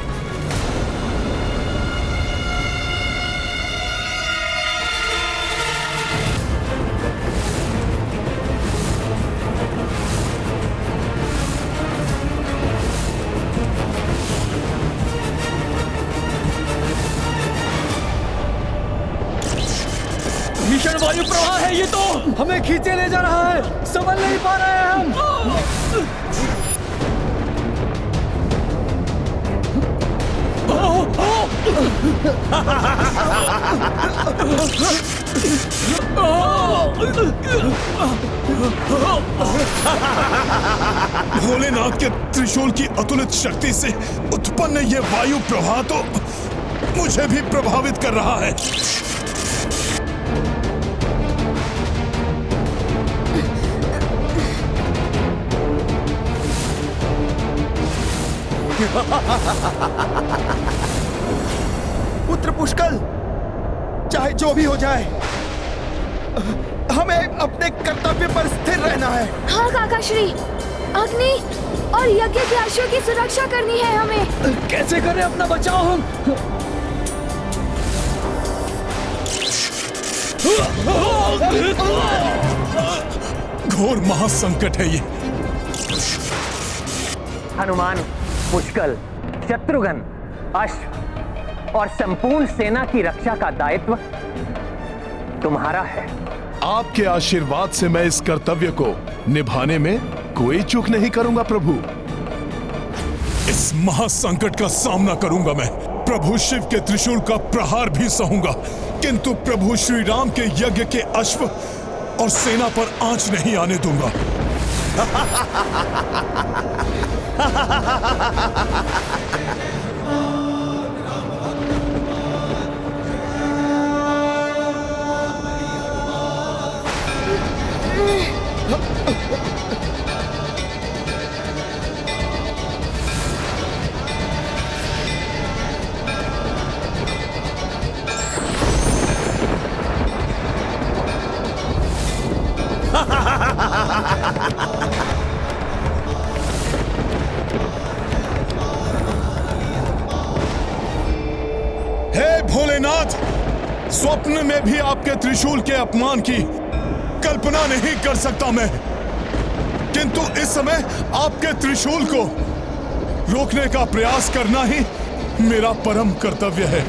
भीषण वायु प्रवाह है ये तो, हमें खींचे ले जा रहा है, संभल नहीं पा रहे हैं हम। भोलेनाथ के त्रिशूल की अतुलित शक्ति से उत्पन्न ये वायु प्रवाह तो मुझे भी प्रभावित कर रहा है। पुत्र पुष्कल, चाहे जो भी हो जाए, हमें अपने कर्तव्य पर स्थिर रहना है। हाँ काका श्री, अग्नि और यज्ञ के अश्व की सुरक्षा करनी है हमें। कैसे करें अपना बचाव हम? घोर महासंकट है ये। हनुमान, पुष्कल, शत्रुघ्न, अश्व और संपूर्ण सेना की रक्षा का दायित्व तुम्हारा है। आपके आशीर्वाद से मैं इस कर्तव्य को निभाने में कोई चूक नहीं करूंगा प्रभु। इस महासंकट का सामना करूंगा मैं। प्रभु शिव के त्रिशूल का प्रहार भी सहूंगा, किंतु प्रभु श्री राम के यज्ञ के अश्व और सेना पर आंच नहीं आने दूंगा। हे भोलेनाथ, स्वप्न में भी आपके त्रिशूल के अपमान की कल्पना नहीं कर सकता मैं, किंतु इस समय आपके त्रिशूल को रोकने का प्रयास करना ही मेरा परम कर्तव्य है।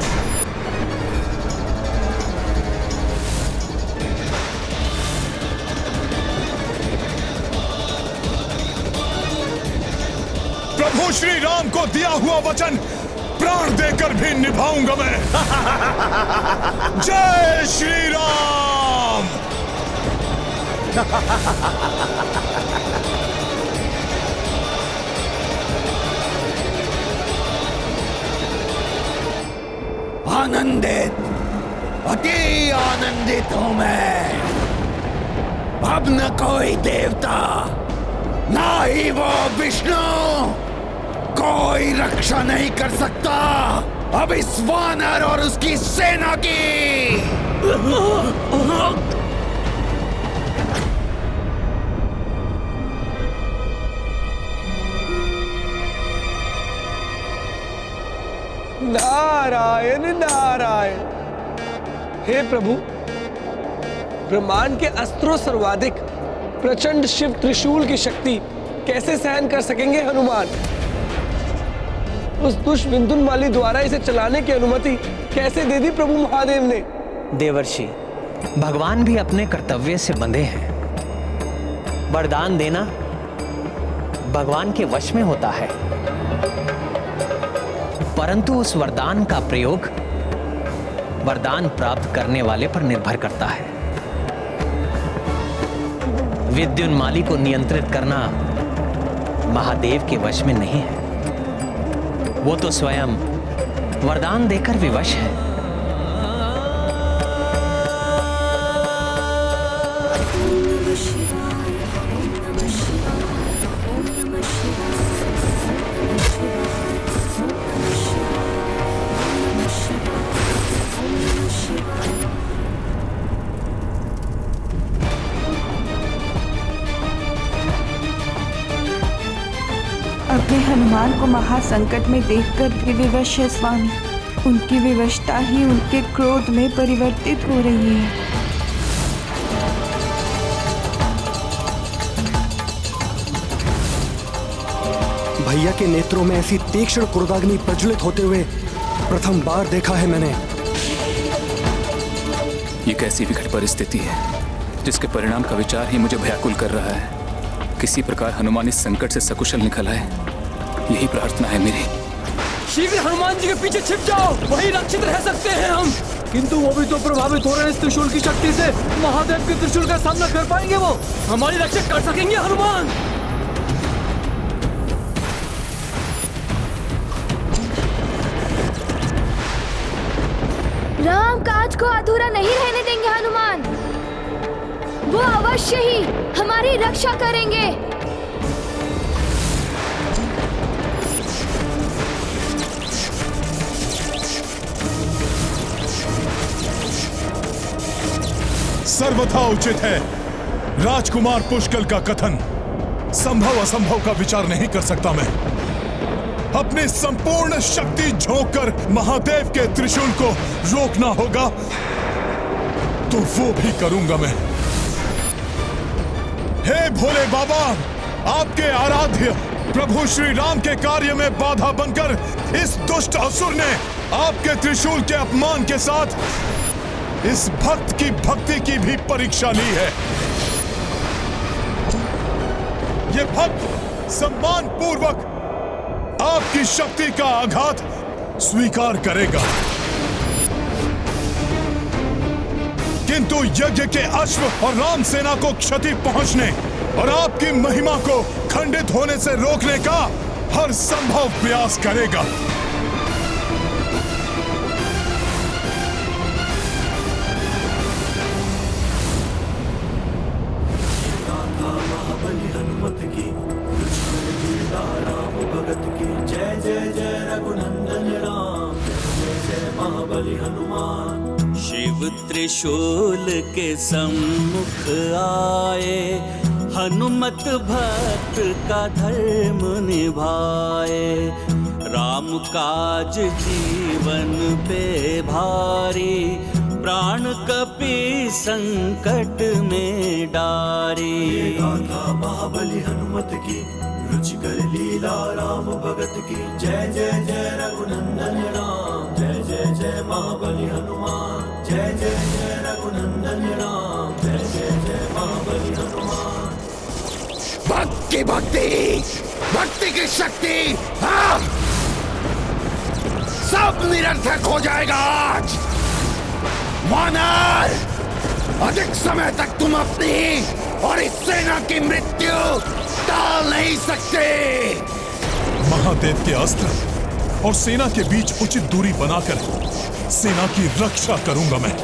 प्रभु श्री राम को दिया हुआ वचन प्राण देकर भी निभाऊंगा मैं। जय श्री राम। आनंदित, अति आनंदित हूं मैं। अब न कोई देवता, ना ही वो विष्णु, कोई रक्षा नहीं कर सकता अब इस वानर और उसकी सेना की। नारायण नारायण, हे प्रभु, ब्रह्मांड के अस्त्रों सर्वाधिक प्रचंड शिव त्रिशूल की शक्ति कैसे सहन कर सकेंगे हनुमान? उस दुष्ट विद्युन्माली द्वारा इसे चलाने की अनुमति कैसे दे दी प्रभु महादेव ने? देवर्षि, भगवान भी अपने कर्तव्य से बंधे हैं। वरदान देना भगवान के वश में होता है, परंतु उस वरदान का प्रयोग वरदान प्राप्त करने वाले पर निर्भर करता है। विद्युन्माली को नियंत्रित करना महादेव के वश में नहीं है। वो तो स्वयं वरदान देकर विवश है। अपने हनुमान को महासंकट में देखकर भी विवश है स्वामी। उनकी विवशता ही उनके क्रोध में परिवर्तित हो रही है। भैया के नेत्रों में ऐसी तीक्ष्ण क्रोधाग्नि प्रज्वलित होते हुए प्रथम बार देखा है मैंने। ये कैसी विकट परिस्थिति है जिसके परिणाम का विचार ही मुझे भयाकुल कर रहा है। किसी प्रकार हनुमान इस संकट से सकुशल निकल आए, यही प्रार्थना है मेरी। शीघ्र हनुमान जी के पीछे छिप जाओ, वही रक्षित रह सकते हैं हम। किंतु वो भी तो प्रभावित हो रहे हैं इस त्रिशूल की शक्ति से। महादेव के त्रिशूल का सामना कर पाएंगे वो? हमारी रक्षा कर सकेंगे हनुमान? राम काज को अधूरा नहीं रहने देंगे हनुमान। वो अवश्य ही हमारी रक्षा करेंगे। सर्वथा उचित है। राजकुमार पुष्कल का कथन संभव असंभव का विचार नहीं कर सकता मैं। अपनी संपूर्ण शक्ति झोंककर महादेव के त्रिशूल को रोकना होगा तो वो भी करूंगा मैं। हे भोले बाबा, आपके आराध्य प्रभु श्री राम के कार्य में बाधा बनकर इस दुष्ट असुर ने आपके त्रिशूल के अपमान के साथ इस भक्त की भक्ति की भी परीक्षा ली है। ये भक्त सम्मान पूर्वक आपकी शक्ति का आघात स्वीकार करेगा, किंतु यज्ञ के अश्व और राम सेना को क्षति पहुंचने और आपकी महिमा को खंडित होने से रोकने का हर संभव प्रयास करेगा। शिव त्रिशूल के सम्मुख आए, हनुमत भक्त का धर्म निभाए। राम काज जीवन पे भारी, प्राण कपि संकट में डारी। गाथा महाबली हनुमत की, रुचिकर लीला राम भगत की। जय जय जय रघुनंदन राम, जय जय जय महाबली हनुमान। जय जय जय रघुनंदन राम, जय जय जय महाबली हनुमान। भक्त की भक्ति, भक्ति की शक्ति, हाँ! सब निरर्थक हो जाएगा आज। वानर, अधिक समय तक तुम अपनी और इस सेना की मृत्यु टाल नहीं सकते। महादेव के अस्त्र और सेना के बीच उचित दूरी बनाकर सेना की रक्षा करूंगा मैं।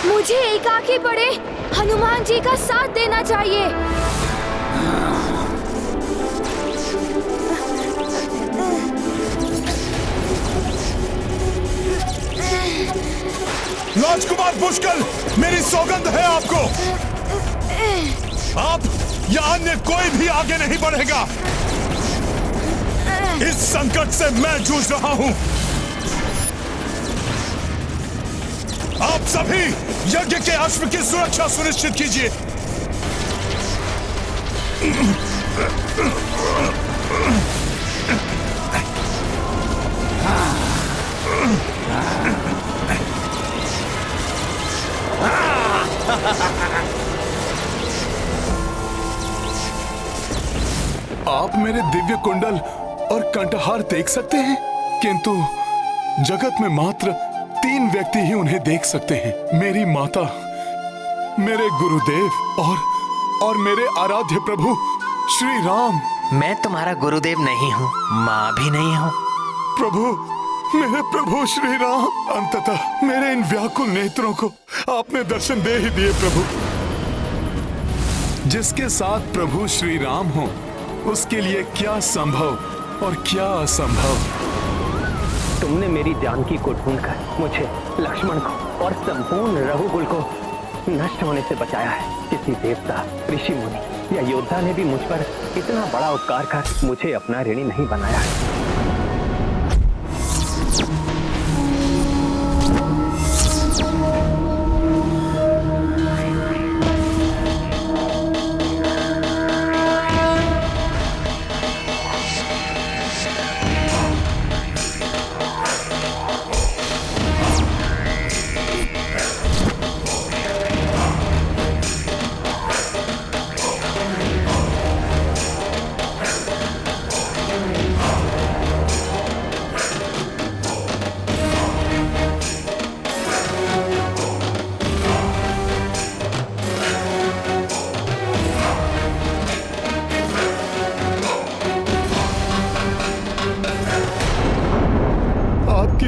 मुझे एकाकी पड़े हनुमान जी का साथ देना चाहिए। राजकुमार पुष्कल, मेरी सौगंध है आपको, आप या अन्य कोई भी आगे नहीं बढ़ेगा। इस संकट से मैं जूझ रहा हूं। आप सभी यज्ञ के अश्व की सुरक्षा सुनिश्चित कीजिए। आप मेरे दिव्य कुंडल और कंठहार देख सकते हैं, किंतु जगत में मात्र 3 व्यक्ति ही उन्हें देख सकते हैं। मेरी माता, मेरे गुरुदेव और मेरे आराध्य प्रभु श्री राम। मैं तुम्हारा गुरुदेव नहीं हूँ, माँ भी नहीं हूँ। प्रभु, मेरे प्रभु श्री राम, अंततः मेरे इन व्याकुल नेत्रों को आपने दर्शन दे ही दिए। प्रभु, जिसके साथ प्रभु श्री राम हो, उसके लिए क्या संभव और क्या असंभव। तुमने मेरी जानकी को ढूंढकर मुझे, लक्ष्मण को और संपूर्ण रघुकुल को नष्ट होने से बचाया है। किसी देवता, ऋषि मुनि या योद्धा ने भी मुझ पर इतना बड़ा उपकार कर मुझे अपना ऋणी नहीं बनाया है।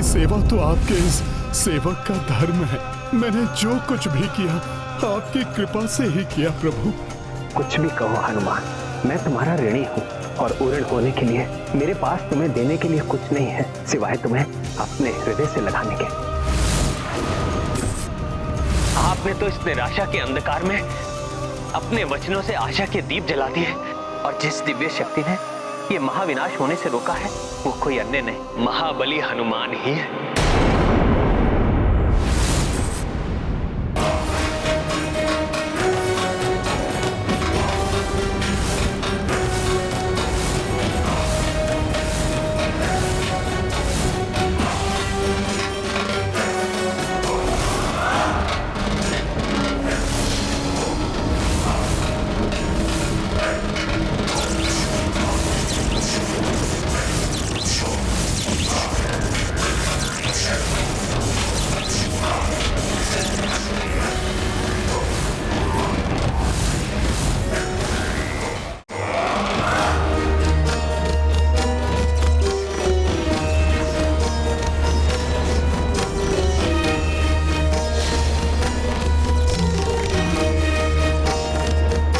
सेवा तो आपके इस सेवक का धर्म है। मैंने जो कुछ भी किया आपकी कृपा से ही किया। प्रभु, कुछ भी कहो हनुमान, मैं तुम्हारा ऋणी हूँ और ऋण होने के लिए मेरे पास तुम्हें देने के लिए कुछ नहीं है सिवाय तुम्हें अपने हृदय से लगाने के। आपने तो इस निराशा के अंधकार में अपने वचनों से आशा के दीप जला दिए और जिस दिव्य शक्ति ने ये महाविनाश होने से रोका है वो कोई अन्य नहीं, महाबली हनुमान ही है।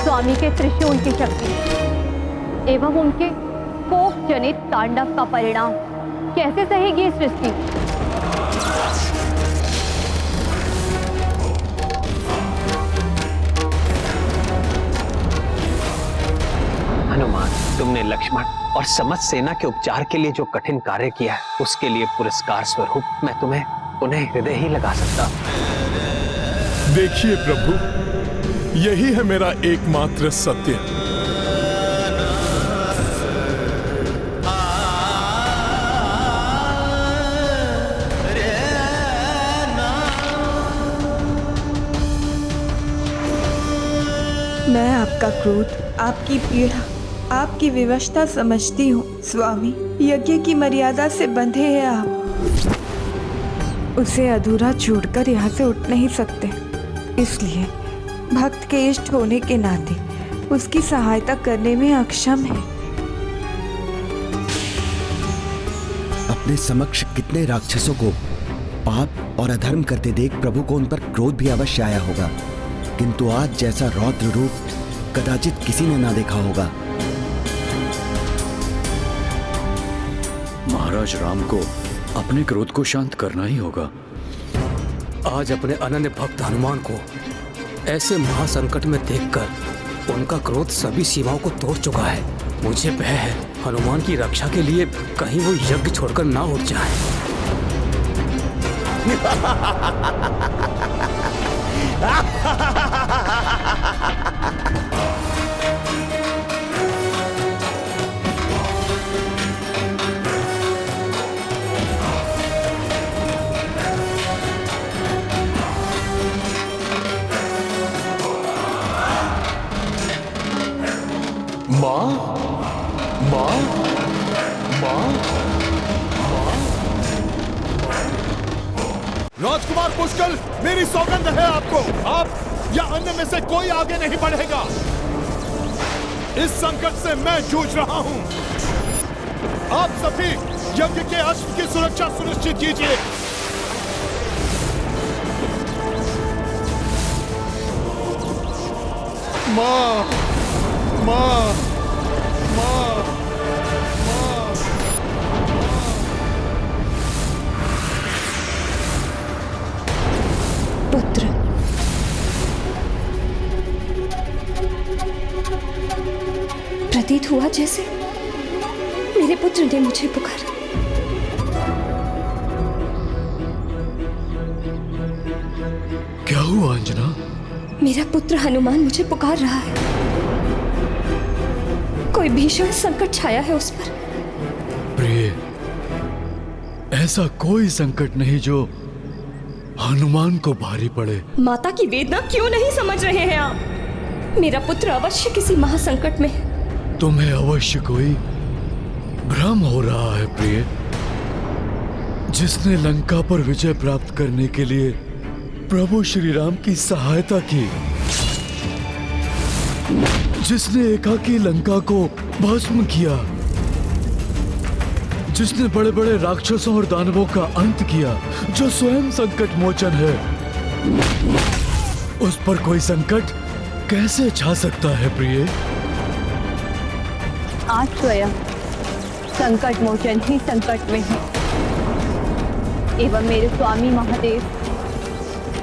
स्वामी के त्रिशूल की शक्ति एवं उनके कोप जनित तांडव का परिणाम कैसे सहेगी इस सृष्टि? हनुमान, तुमने लक्ष्मण और समस्त सेना के उपचार के लिए जो कठिन कार्य किया है उसके लिए पुरस्कार स्वरूप मैं तुम्हें उन्हें हृदय ही लगा सकता हूं। देखिए प्रभु, यही है मेरा एकमात्र सत्य। मैं आपका क्रोध, आपकी पीड़ा, आपकी विवशता समझती हूँ स्वामी। यज्ञ की मर्यादा से बंधे हैं आप, उसे अधूरा छोड़कर यहाँ से उठ नहीं सकते। इसलिए भक्त के इष्ट होने के नाते उसकी सहायता करने में अक्षम है। अपने समक्ष कितने राक्षसों को पाप और अधर्म करते देख प्रभु को उन पर क्रोध भी अवश्य आया होगा, किंतु आज जैसा रौद्र रूप कदाचित किसी ने ना देखा होगा। महाराज राम को अपने क्रोध को शांत करना ही होगा। आज अपने अनन्य भक्त हनुमान को ऐसे महासंकट में देखकर उनका क्रोध सभी सीमाओं को तोड़ चुका है। मुझे भय है हनुमान की रक्षा के लिए कहीं वो यज्ञ छोड़कर ना उठ जाए। माँ, माँ, माँ, राजकुमार पुष्कल, मेरी सौगंध है आपको, आप या अन्य में से कोई आगे नहीं बढ़ेगा। इस संकट से मैं जूझ रहा हूं। आप सभी यज्ञ के अश्व की सुरक्षा सुनिश्चित कीजिए। माँ, माँ, माँ, पुत्र, प्रतीत हुआ जैसे मेरे पुत्र ने मुझे पुकारा। क्या हुआ अंजना? मेरा पुत्र हनुमान मुझे पुकार रहा है। कोई भीषण संकट छाया है उस पर। प्रिय, ऐसा कोई संकट नहीं जो हनुमान को भारी पड़े। माता की वेदना क्यों नहीं समझ रहे हैं आप? मेरा पुत्र अवश्य किसी महासंकट में है। तुम्हें अवश्य कोई भ्रम हो रहा है प्रिय। जिसने लंका पर विजय प्राप्त करने के लिए प्रभु श्री राम की सहायता की, जिसने एकाकी लंका को भस्म किया, जिसने बड़े बड़े राक्षसों और दानवों का अंत किया, जो स्वयं संकट मोचन है, उस पर कोई संकट कैसे छा सकता है प्रिय? आज स्वयं संकट मोचन ही संकट में है एवं मेरे स्वामी महादेव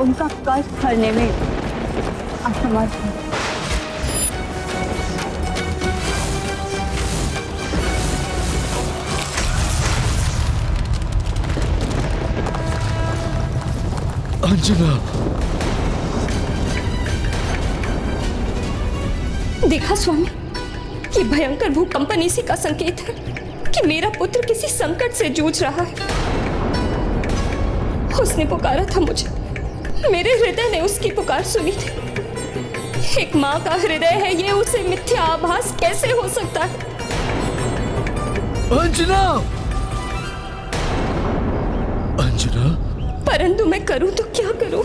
उनका कष्ट हरने में असमर्थ है। अंजना, देखा स्वामी, ये भयंकर भूकंपन इसी का संकेत है कि मेरा पुत्र किसी संकट से जूझ रहा है। उसने पुकारा था मुझे, मेरे हृदय ने उसकी पुकार सुनी थी। एक माँ का हृदय है ये, उसे मिथ्या आभास कैसे हो सकता है? अंजना, अंजना, परंतु मैं करूं तो क्या करूं?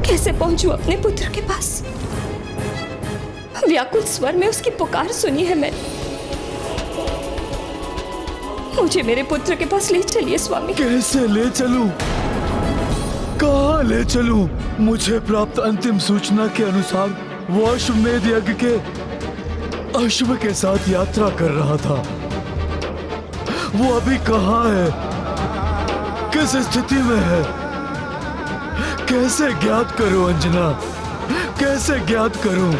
कैसे पहुंचूं अपने पुत्र के पास? व्याकुल स्वर में उसकी पुकार सुनी है मैंने। मुझे मेरे पुत्र के पास ले चलिए स्वामी। कैसे ले चलूं? कहाँ ले चलूं? मुझे प्राप्त अंतिम सूचना के अनुसार वो अश्वमेध यज्ञ के अश्व के साथ यात्रा कर रहा था। वो अभी कहाँ है? किस स्थिति में है? कैसे ज्ञात करूं अंजना? कैसे ज्ञात करूं?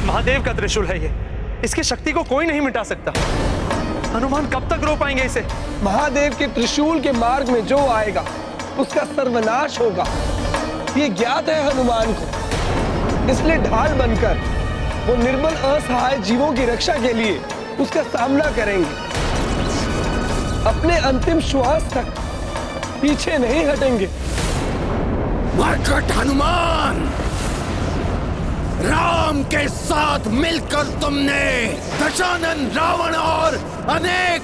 महादेव का त्रिशूल है ये, इसकी शक्ति को कोई नहीं मिटा सकता। हनुमान कब तक रो पाएंगे इसे? महादेव के त्रिशूल के मार्ग में जो आएगा उसका सर्वनाश होगा, ये ज्ञात है हनुमान को। इसलिए ढाल बनकर वो निर्बल असहाय जीवों की रक्षा के लिए उसका सामना करेंगे। अपने अंतिम श्वास तक पीछे नहीं हटेंगे। मरकट हनुमान, राम के साथ मिलकर तुमने दशानन, रावण और अनेक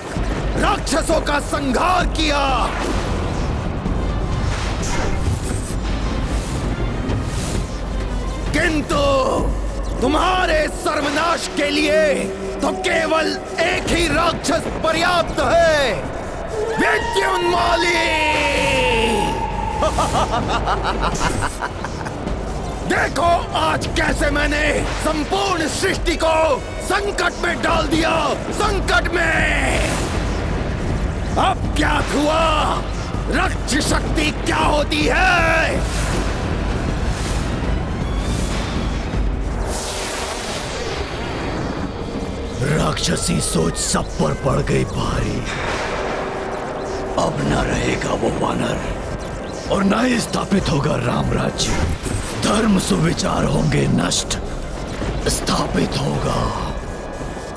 राक्षसों का संहार किया। किंतु तुम्हारे सर्वनाश के लिए तो केवल एक ही राक्षस पर्याप्त है, विद्युन्माली। देखो आज कैसे मैंने संपूर्ण सृष्टि को संकट में डाल दिया, संकट में। अब ज्ञात हुआ रक्त शक्ति क्या होती है। राक्षसी सोच सब पर पड़ गई भारी। अब न रहेगा वो वानर और न ही स्थापित होगा राम राज्य। धर्म सुविचार होंगे नष्ट, स्थापित होगा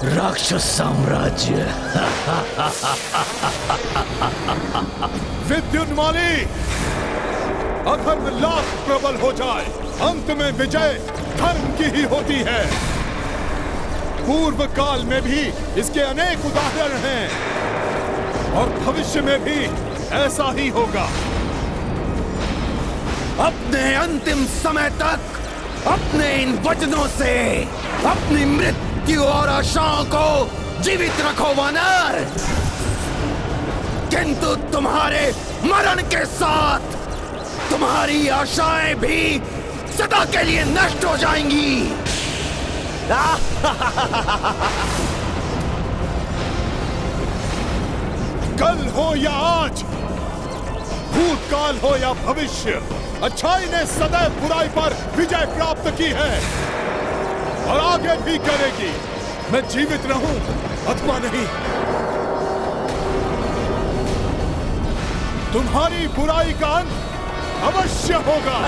राक्षस साम्राज्य। विद्युन्माली, अधर्म लाख प्रबल हो जाए, अंत में विजय धर्म की ही होती है। पूर्व काल में भी इसके अनेक उदाहरण हैं और भविष्य में भी ऐसा ही होगा। अपने अंतिम समय तक अपने इन वचनों से अपनी मृत्यु और आशाओं को जीवित रखो वानर, किंतु तुम्हारे मरण के साथ तुम्हारी आशाएं भी सदा के लिए नष्ट हो जाएंगी। कल हो या आज, भूतकाल हो या भविष्य, अच्छाई ने सदैव बुराई पर विजय प्राप्त की है और आगे भी करेगी। मैं जीवित रहूं अथवा नहीं, तुम्हारी बुराई का अंत अवश्य होगा।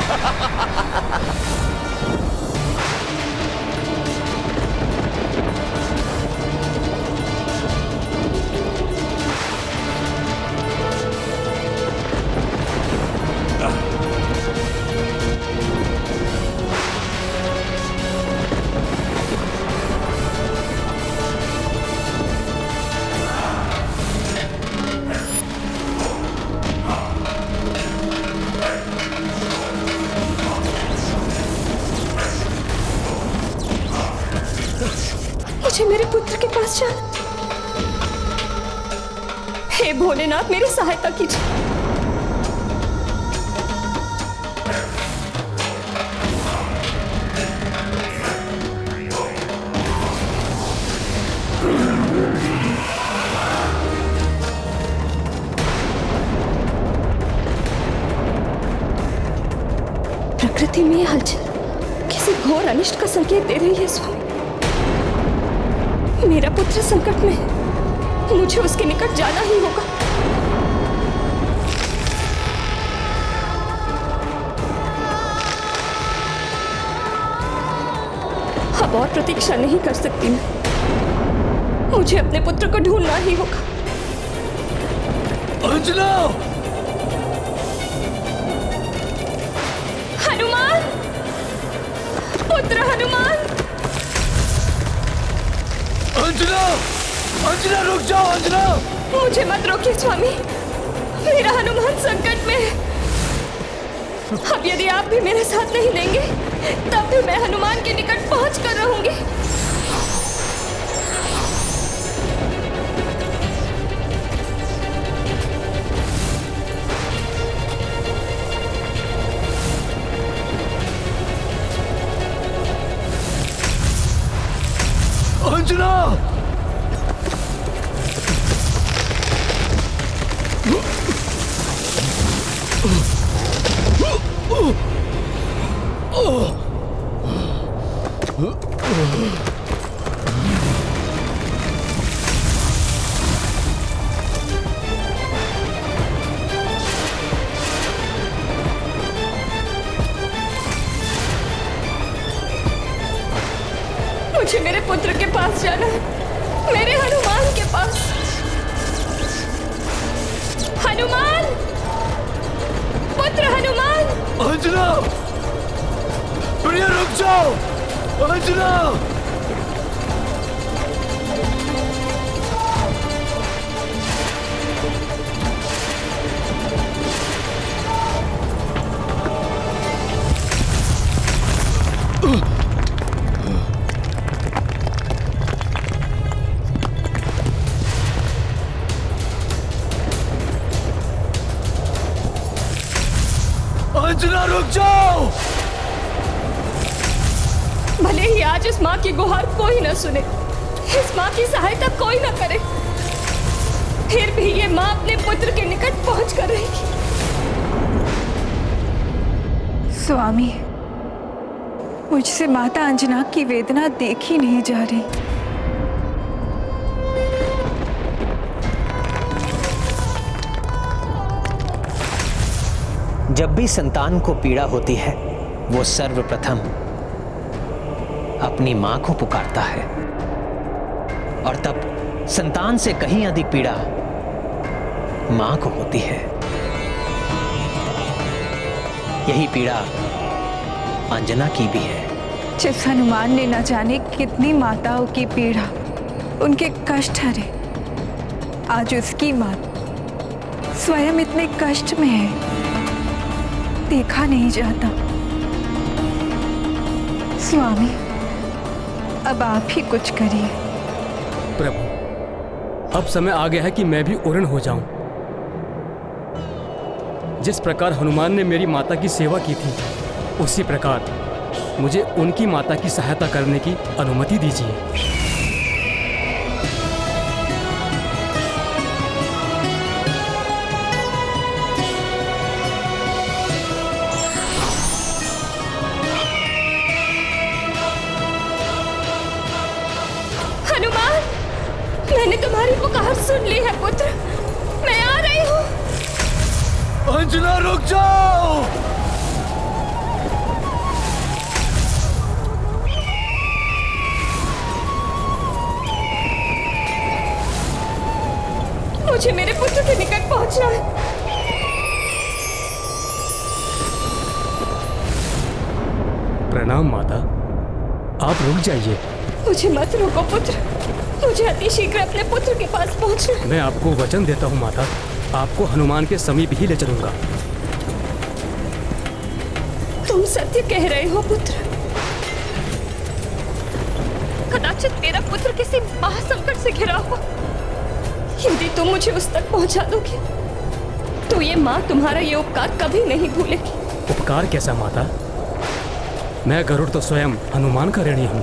मुझे मेरे पुत्र के पास जाना। हे भोलेनाथ, मेरी सहायता कीजिए। प्रकृति में ये हलचल किसी घोर अनिष्ट का संकेत दे रही है स्वामी। मेरा पुत्र संकट में है, मुझे उसके निकट जाना ही होगा। अब और प्रतीक्षा नहीं कर सकती मैं, मुझे अपने पुत्र को ढूंढना ही होगा। अंजना! हनुमान, पुत्र हनुमान! अंजना! अंजना रुक जाओ अंजना! मुझे मत रोकिए स्वामी, मेरा हनुमान संकट में है। अब यदि आप भी मेरे साथ नहीं देंगे तब भी मैं हनुमान के निकट पहुंच कर रहूंगी। अंजना! मुझे मेरे पुत्र के पास जाना है, मेरे हनुमान के पास। हनुमान, पुत्र हनुमान! अंजना! प्रिय रुक जाओ! अंजना! अंजना रुक जाओ! भले ही आज इस माँ की गुहार कोई न सुने, इस माँ की सहायता कोई न करे, फिर भी ये माँ अपने पुत्र के निकट पहुंच कर रहेगी। स्वामी, मुझसे माता अंजना की वेदना देखी नहीं जा रही। जब भी संतान को पीड़ा होती है, वो सर्वप्रथम अपनी मां को पुकारता है, और तब संतान से कहीं अधिक पीड़ा मां को होती है। यही पीड़ा अंजना की भी है। जिस हनुमान ने न जाने कितनी माताओं की पीड़ा, उनके कष्ट हरे, आज उसकी मां स्वयं इतने कष्ट में है, देखा नहीं जाता। स्वामी, अब आप ही कुछ करिए। प्रभु, अब समय आ गया है कि मैं भी उरण हो जाऊं। जिस प्रकार हनुमान ने मेरी माता की सेवा की थी, उसी प्रकार मुझे उनकी माता की सहायता करने की अनुमति दीजिए। हनुमान, मैंने तुम्हारी पुकार सुन ली है पुत्र, मैं आ रही हूँ। अंजना, रुक जाओ। मुझे मेरे पुत्र के निकट पहुंचना है। प्रणाम माता, आप रुक जाइए। मुझे मत रोको पुत्र, मुझे अति शीघ्र अपने पुत्र के पास पहुंचना है। मैं आपको वचन देता हूँ माता, आपको हनुमान के समीप ही ले चलूंगा। तुम सत्य कह रहे हो पुत्र। कदाचित मेरा पुत्र किसी महासंकट से घिरा हो। यदि तुम मुझे उस तक पहुंचा दोगे, तो ये माँ तुम्हारा ये उपकार कभी नहीं भूलेगी। उपकार कैसा माता? मैं गरुड़ तो स्वयं हनुमान का ऋणी हूँ।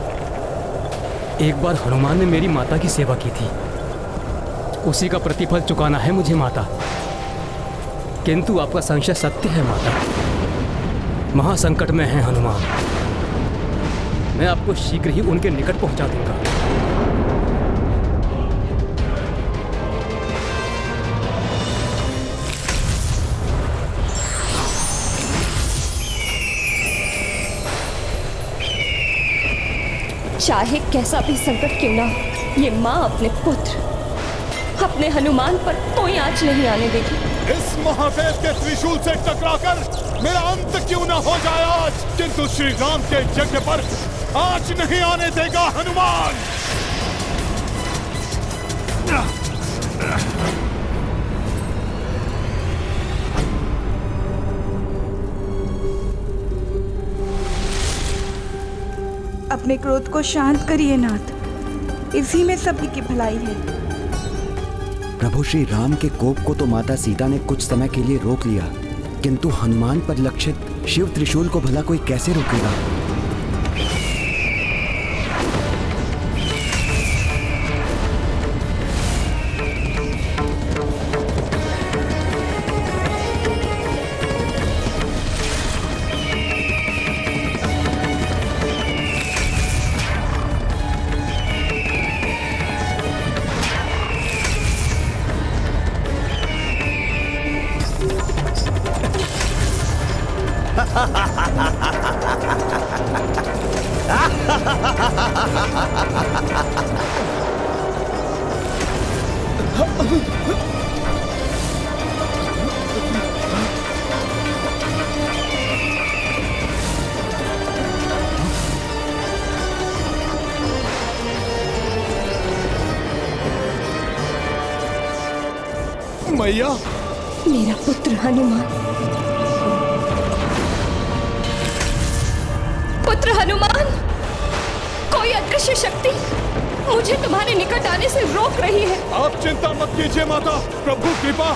एक बार हनुमान ने मेरी माता की सेवा की थी, उसी का प्रतिफल चुकाना है मुझे माता। किंतु आपका संशय सत्य है माता, महासंकट में है हनुमान। मैं आपको शीघ्र ही उनके निकट पहुंचा दूंगा। चाहे कैसा भी संकट क्यों ना हो, ये माँ अपने पुत्र, अपने हनुमान पर कोई आंच नहीं आने देगी। इस महादेव के त्रिशूल से टकराकर मेरा अंत क्यों ना हो जाए आज, किंतु श्री राम के यज्ञ पर आंच नहीं आने देगा हनुमान। अपने क्रोध को शांत करिए नाथ, इसी में सभी की भलाई है। प्रभु श्री राम के कोप को तो माता सीता ने कुछ समय के लिए रोक लिया, किंतु हनुमान पर लक्षित शिव त्रिशूल को भला कोई कैसे रोकेगा? मैया, मेरा पुत्र हनुमान, पुत्र हनुमान, कोई अदृश्य शक्ति मुझे तुम्हारे निकट आने से रोक रही है। आप चिंता मत कीजिए माता, प्रभु कृपा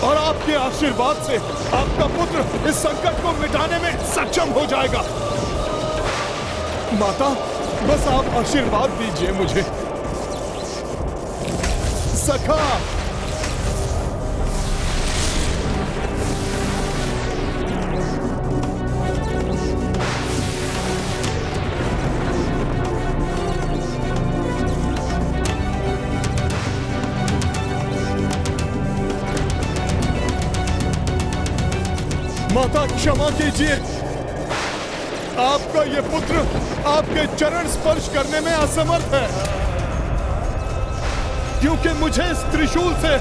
और आपके आशीर्वाद से आपका पुत्र इस संकट को मिटाने में सक्षम हो जाएगा। माता, बस आप आशीर्वाद दीजिए मुझे। सखा, माता क्षमा कीजिए, आपका ये पुत्र आपके चरण स्पर्श करने में असमर्थ है, क्योंकि मुझे इस त्रिशूल से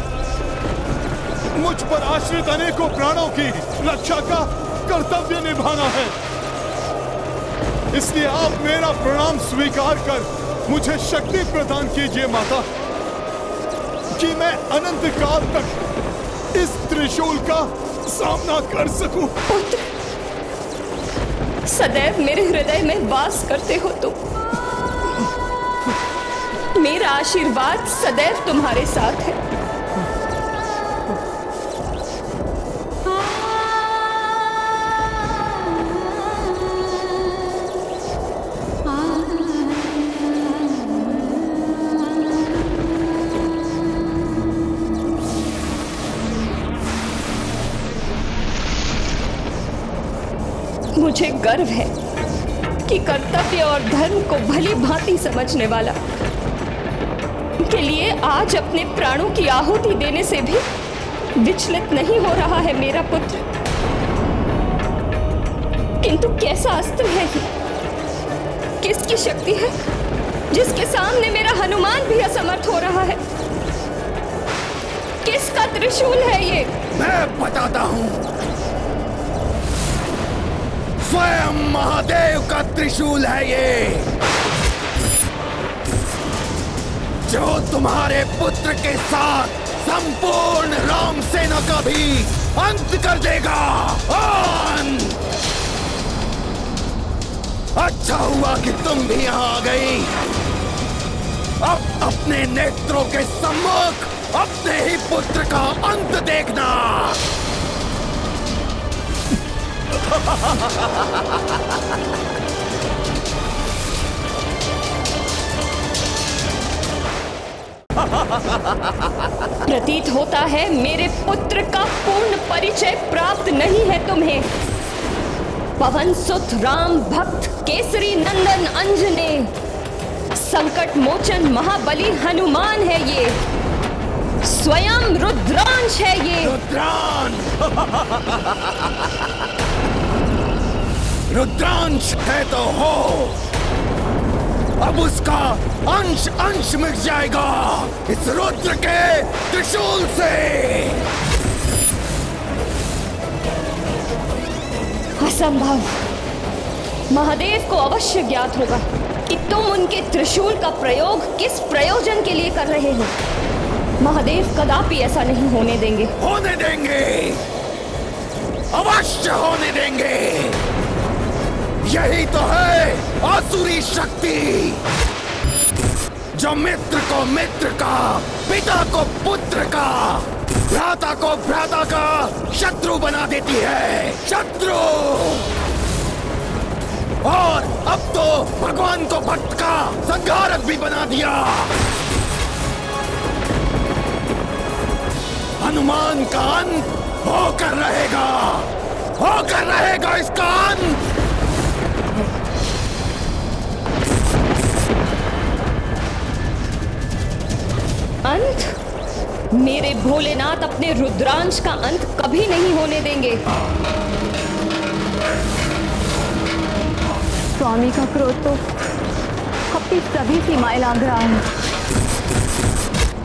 मुझ पर आश्रित अनेकों प्राणों की रक्षा का कर्तव्य निभाना है। इसलिए आप मेरा प्रणाम स्वीकार कर मुझे शक्ति प्रदान कीजिए माता, कि मैं अनंत काल तक इस त्रिशूल का सामना कर सकूं। पुत्र, सदैव मेरे हृदय में वास करते हो तुम। मेरा आशीर्वाद सदैव तुम्हारे साथ है। मुझे गर्व है कि कर्तव्य और धर्म को भली भांति समझने वाला के लिए आज अपने प्राणों की आहुति देने से भी विचलित नहीं हो रहा है मेरा पुत्र। किंतु कैसा अस्त्र है ये? किसकी शक्ति है जिसके सामने मेरा हनुमान भी असमर्थ हो रहा है? किसका त्रिशूल है ये? मैं बताता हूं। स्वयं महादेव का त्रिशूल है ये, जो तुम्हारे पुत्र के साथ संपूर्ण राम सेना का भी अंत कर देगा। अच्छा हुआ कि तुम भी यहाँ आ गई। अब अपने नेत्रों के सम्मुख अपने ही पुत्र का अंत देखना। प्रतीत होता है मेरे पुत्र का पूर्ण परिचय प्राप्त नहीं है तुम्हें। पवन सुत राम भक्त केसरी नंदन अंजने, संकट मोचन महाबली हनुमान है ये, स्वयं रुद्रांश है ये। रुद्रांश है तो हो, अब उसका अंश अंश मिट जाएगा इस रुद्र के त्रिशूल से। असंभव। महादेव को अवश्य ज्ञात होगा कि तुम उनके त्रिशूल का प्रयोग किस प्रयोजन के लिए कर रहे हो। महादेव कदापि ऐसा नहीं होने देंगे। होने देंगे, अवश्य होने देंगे। यही तो है आसुरी शक्ति, जो मित्र को मित्र का, पिता को पुत्र का, भ्राता को भ्राता का शत्रु बना देती है। शत्रु। और अब तो भगवान को भक्त का संहारक भी बना दिया। हनुमान का अंत होकर रहेगा इसका अंत। अंत? मेरे भोलेनाथ अपने रुद्रांश का अंत कभी नहीं होने देंगे। स्वामी का क्रोध तो अपनी सभी सीमाएं लांघ रहा है।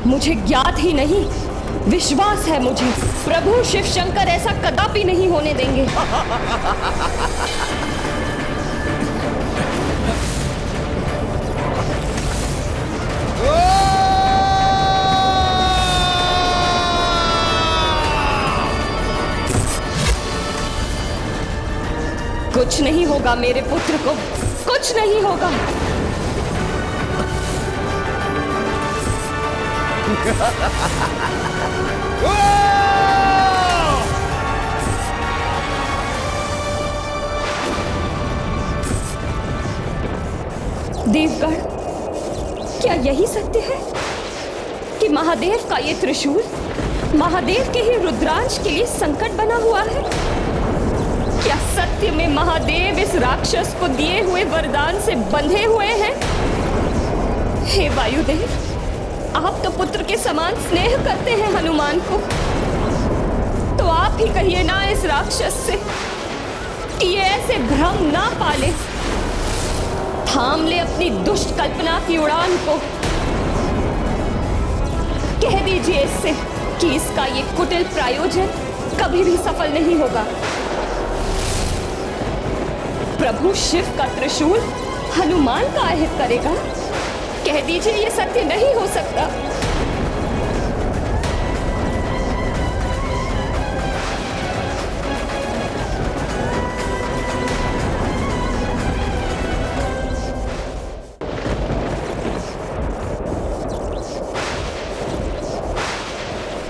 मुझे ज्ञात ही नहीं, विश्वास है मुझे, प्रभु शिव शंकर ऐसा कदापि नहीं होने देंगे। कुछ नहीं होगा मेरे पुत्र को, कुछ नहीं होगा। देवगण, क्या यही सत्य है कि महादेव का ये त्रिशूल महादेव के ही रुद्रांश के लिए संकट बना हुआ है? क्या सत्य में महादेव इस राक्षस को दिए हुए वरदान से बंधे हुए हैं? हे वायुदेव, आप तो पुत्र के समान स्नेह करते हैं हनुमान को, तो आप ही कहिए ना इस राक्षस से कि ये ऐसे भ्रम ना पाले, थाम ले अपनी दुष्ट कल्पना की उड़ान को। कह दीजिए इससे कि इसका ये कुटिल प्रायोजन कभी भी सफल नहीं होगा। प्रभु शिव का त्रिशूल हनुमान का अहित करेगा? कह दीजिए ये सत्य नहीं हो सकता।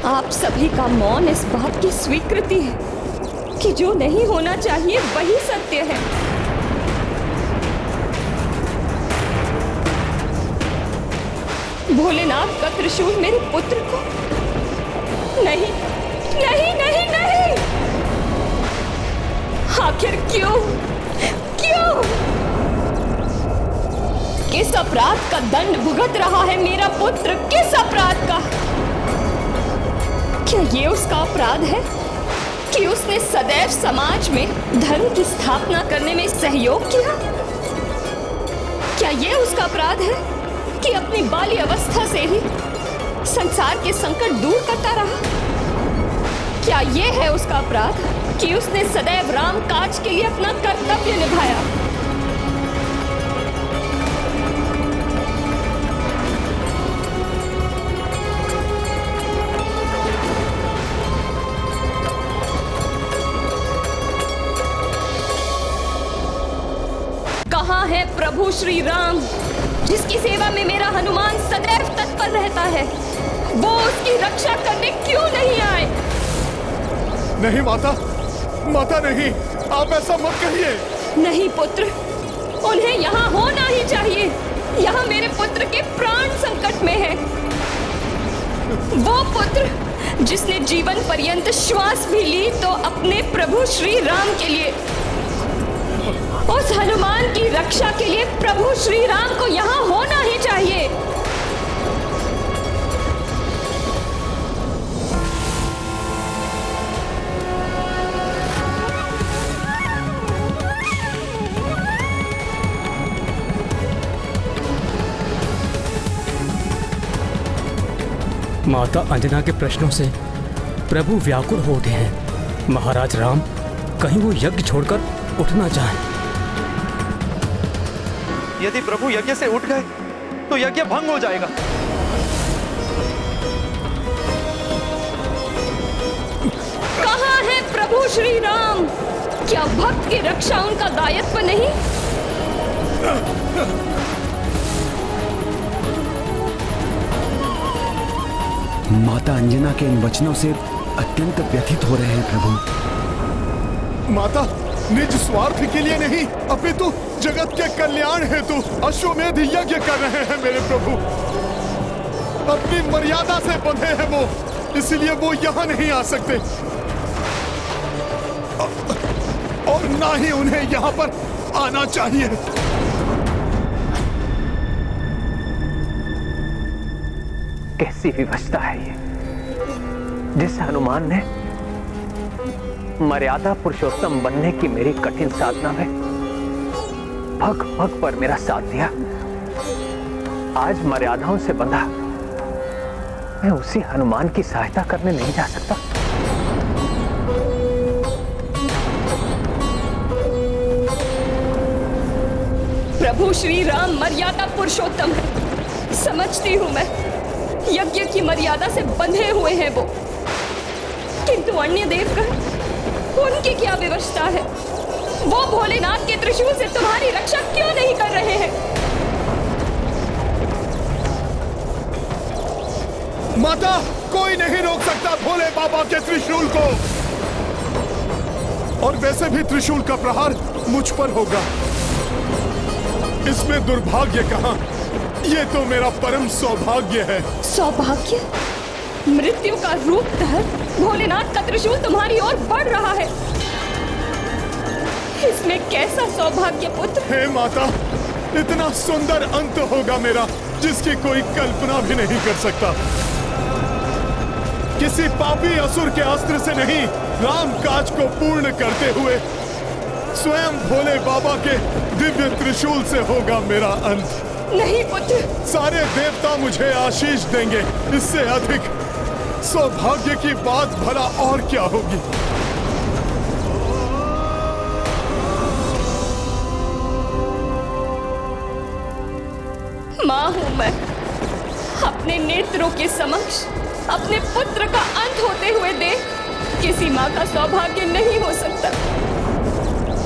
आप सभी का मौन इस बात की स्वीकृति है कि जो नहीं होना चाहिए वही सत्य है। भोलेनाथ का त्रिशूल मेरे पुत्र को नहीं, नहीं, नहीं, नहीं। आखिर क्यों? क्यों? किस अपराध का दंड भुगत रहा है मेरा पुत्र? किस अपराध का? क्या ये उसका अपराध है कि उसने सदैव समाज में धर्म की स्थापना करने में सहयोग किया? क्या ये उसका अपराध है कि अपनी बाल्य अवस्था से ही संसार के संकट दूर करता रहा? क्या ये है उसका अपराध कि उसने सदैव राम काज के लिए अपना कर्तव्य निभाया? कहाँ है प्रभु श्री राम, जिसकी सेवा में मेरा हनुमान सदैव तत्पर रहता है? वो उसकी रक्षा करने क्यों नहीं आए? नहीं माता, माता नहीं, आप ऐसा मत कहिए। नहीं पुत्र, उन्हें यहाँ होना ही चाहिए। यहाँ मेरे पुत्र के प्राण संकट में है। वो पुत्र जिसने जीवन पर्यंत श्वास भी ली तो अपने प्रभु श्री राम के लिए, उस हनुमान की रक्षा के लिए प्रभु श्री राम को यहाँ होना ही चाहिए। माता अंजना के प्रश्नों से प्रभु व्याकुल हो उठे हैं। महाराज राम कहीं वो यज्ञ छोड़कर उठ ना जाएं। यदि प्रभु यज्ञ से उठ गए तो यज्ञ भंग हो जाएगा। कहाँ है प्रभु श्री राम? क्या भक्त की रक्षा उनका दायित्व नहीं? माता अंजना के इन वचनों से अत्यंत व्यथित हो रहे हैं प्रभु। माता निज स्वार्थ के लिए नहीं, अपितु जगत के कल्याण हेतु अश्वमेध यज्ञ कर रहे हैं मेरे प्रभु। अपनी मर्यादा से बंधे हैं वो, इसलिए वो यहाँ नहीं आ सकते और ना ही उन्हें यहाँ पर आना चाहिए। कैसी विवशता है ये, जिस हनुमान ने मर्यादा पुरुषोत्तम बनने की मेरी कठिन साधना में भग भग पर मेरा साथ दिया। आज मर्यादाओं से बंधा मैं उसी हनुमान की सहायता करने नहीं जा सकता। प्रभु श्री राम मर्यादा पुरुषोत्तम है, समझती हूं मैं। यज्ञ की मर्यादा से बंधे हुए हैं वो, किंतु अन्य देवगण, उनकी क्या विवशता है? वो भोलेनाथ के त्रिशूल से तुम्हारी रक्षा क्यों नहीं कर रहे हैं? माता, कोई नहीं रोक सकता भोले बाबा के त्रिशूल को। और वैसे भी त्रिशूल का प्रहार मुझ पर होगा। इसमें दुर्भाग्य कहाँ? ये तो मेरा परम सौभाग्य है। सौभाग्य? मृत्यु का रूप धर भोलेनाथ का त्रिशूल तुम्हारी ओर बढ़ रहा है। इसमें कैसा सौभाग्य पुत्र? हे माता, इतना सुंदर अंत होगा मेरा जिसकी कोई कल्पना भी नहीं कर सकता। किसी पापी असुर के अस्त्र से नहीं, राम काज को पूर्ण करते हुए स्वयं भोले बाबा के दिव्य त्रिशूल से होगा मेरा अंत। नहीं पुत्र। सारे देवता मुझे आशीष देंगे। इससे अधिक सौभाग्य की बात भला और क्या होगी? माँ हूं मैं। अपने नेत्रों के समक्ष अपने पुत्र का अंत होते हुए देख किसी माँ का सौभाग्य नहीं हो सकता।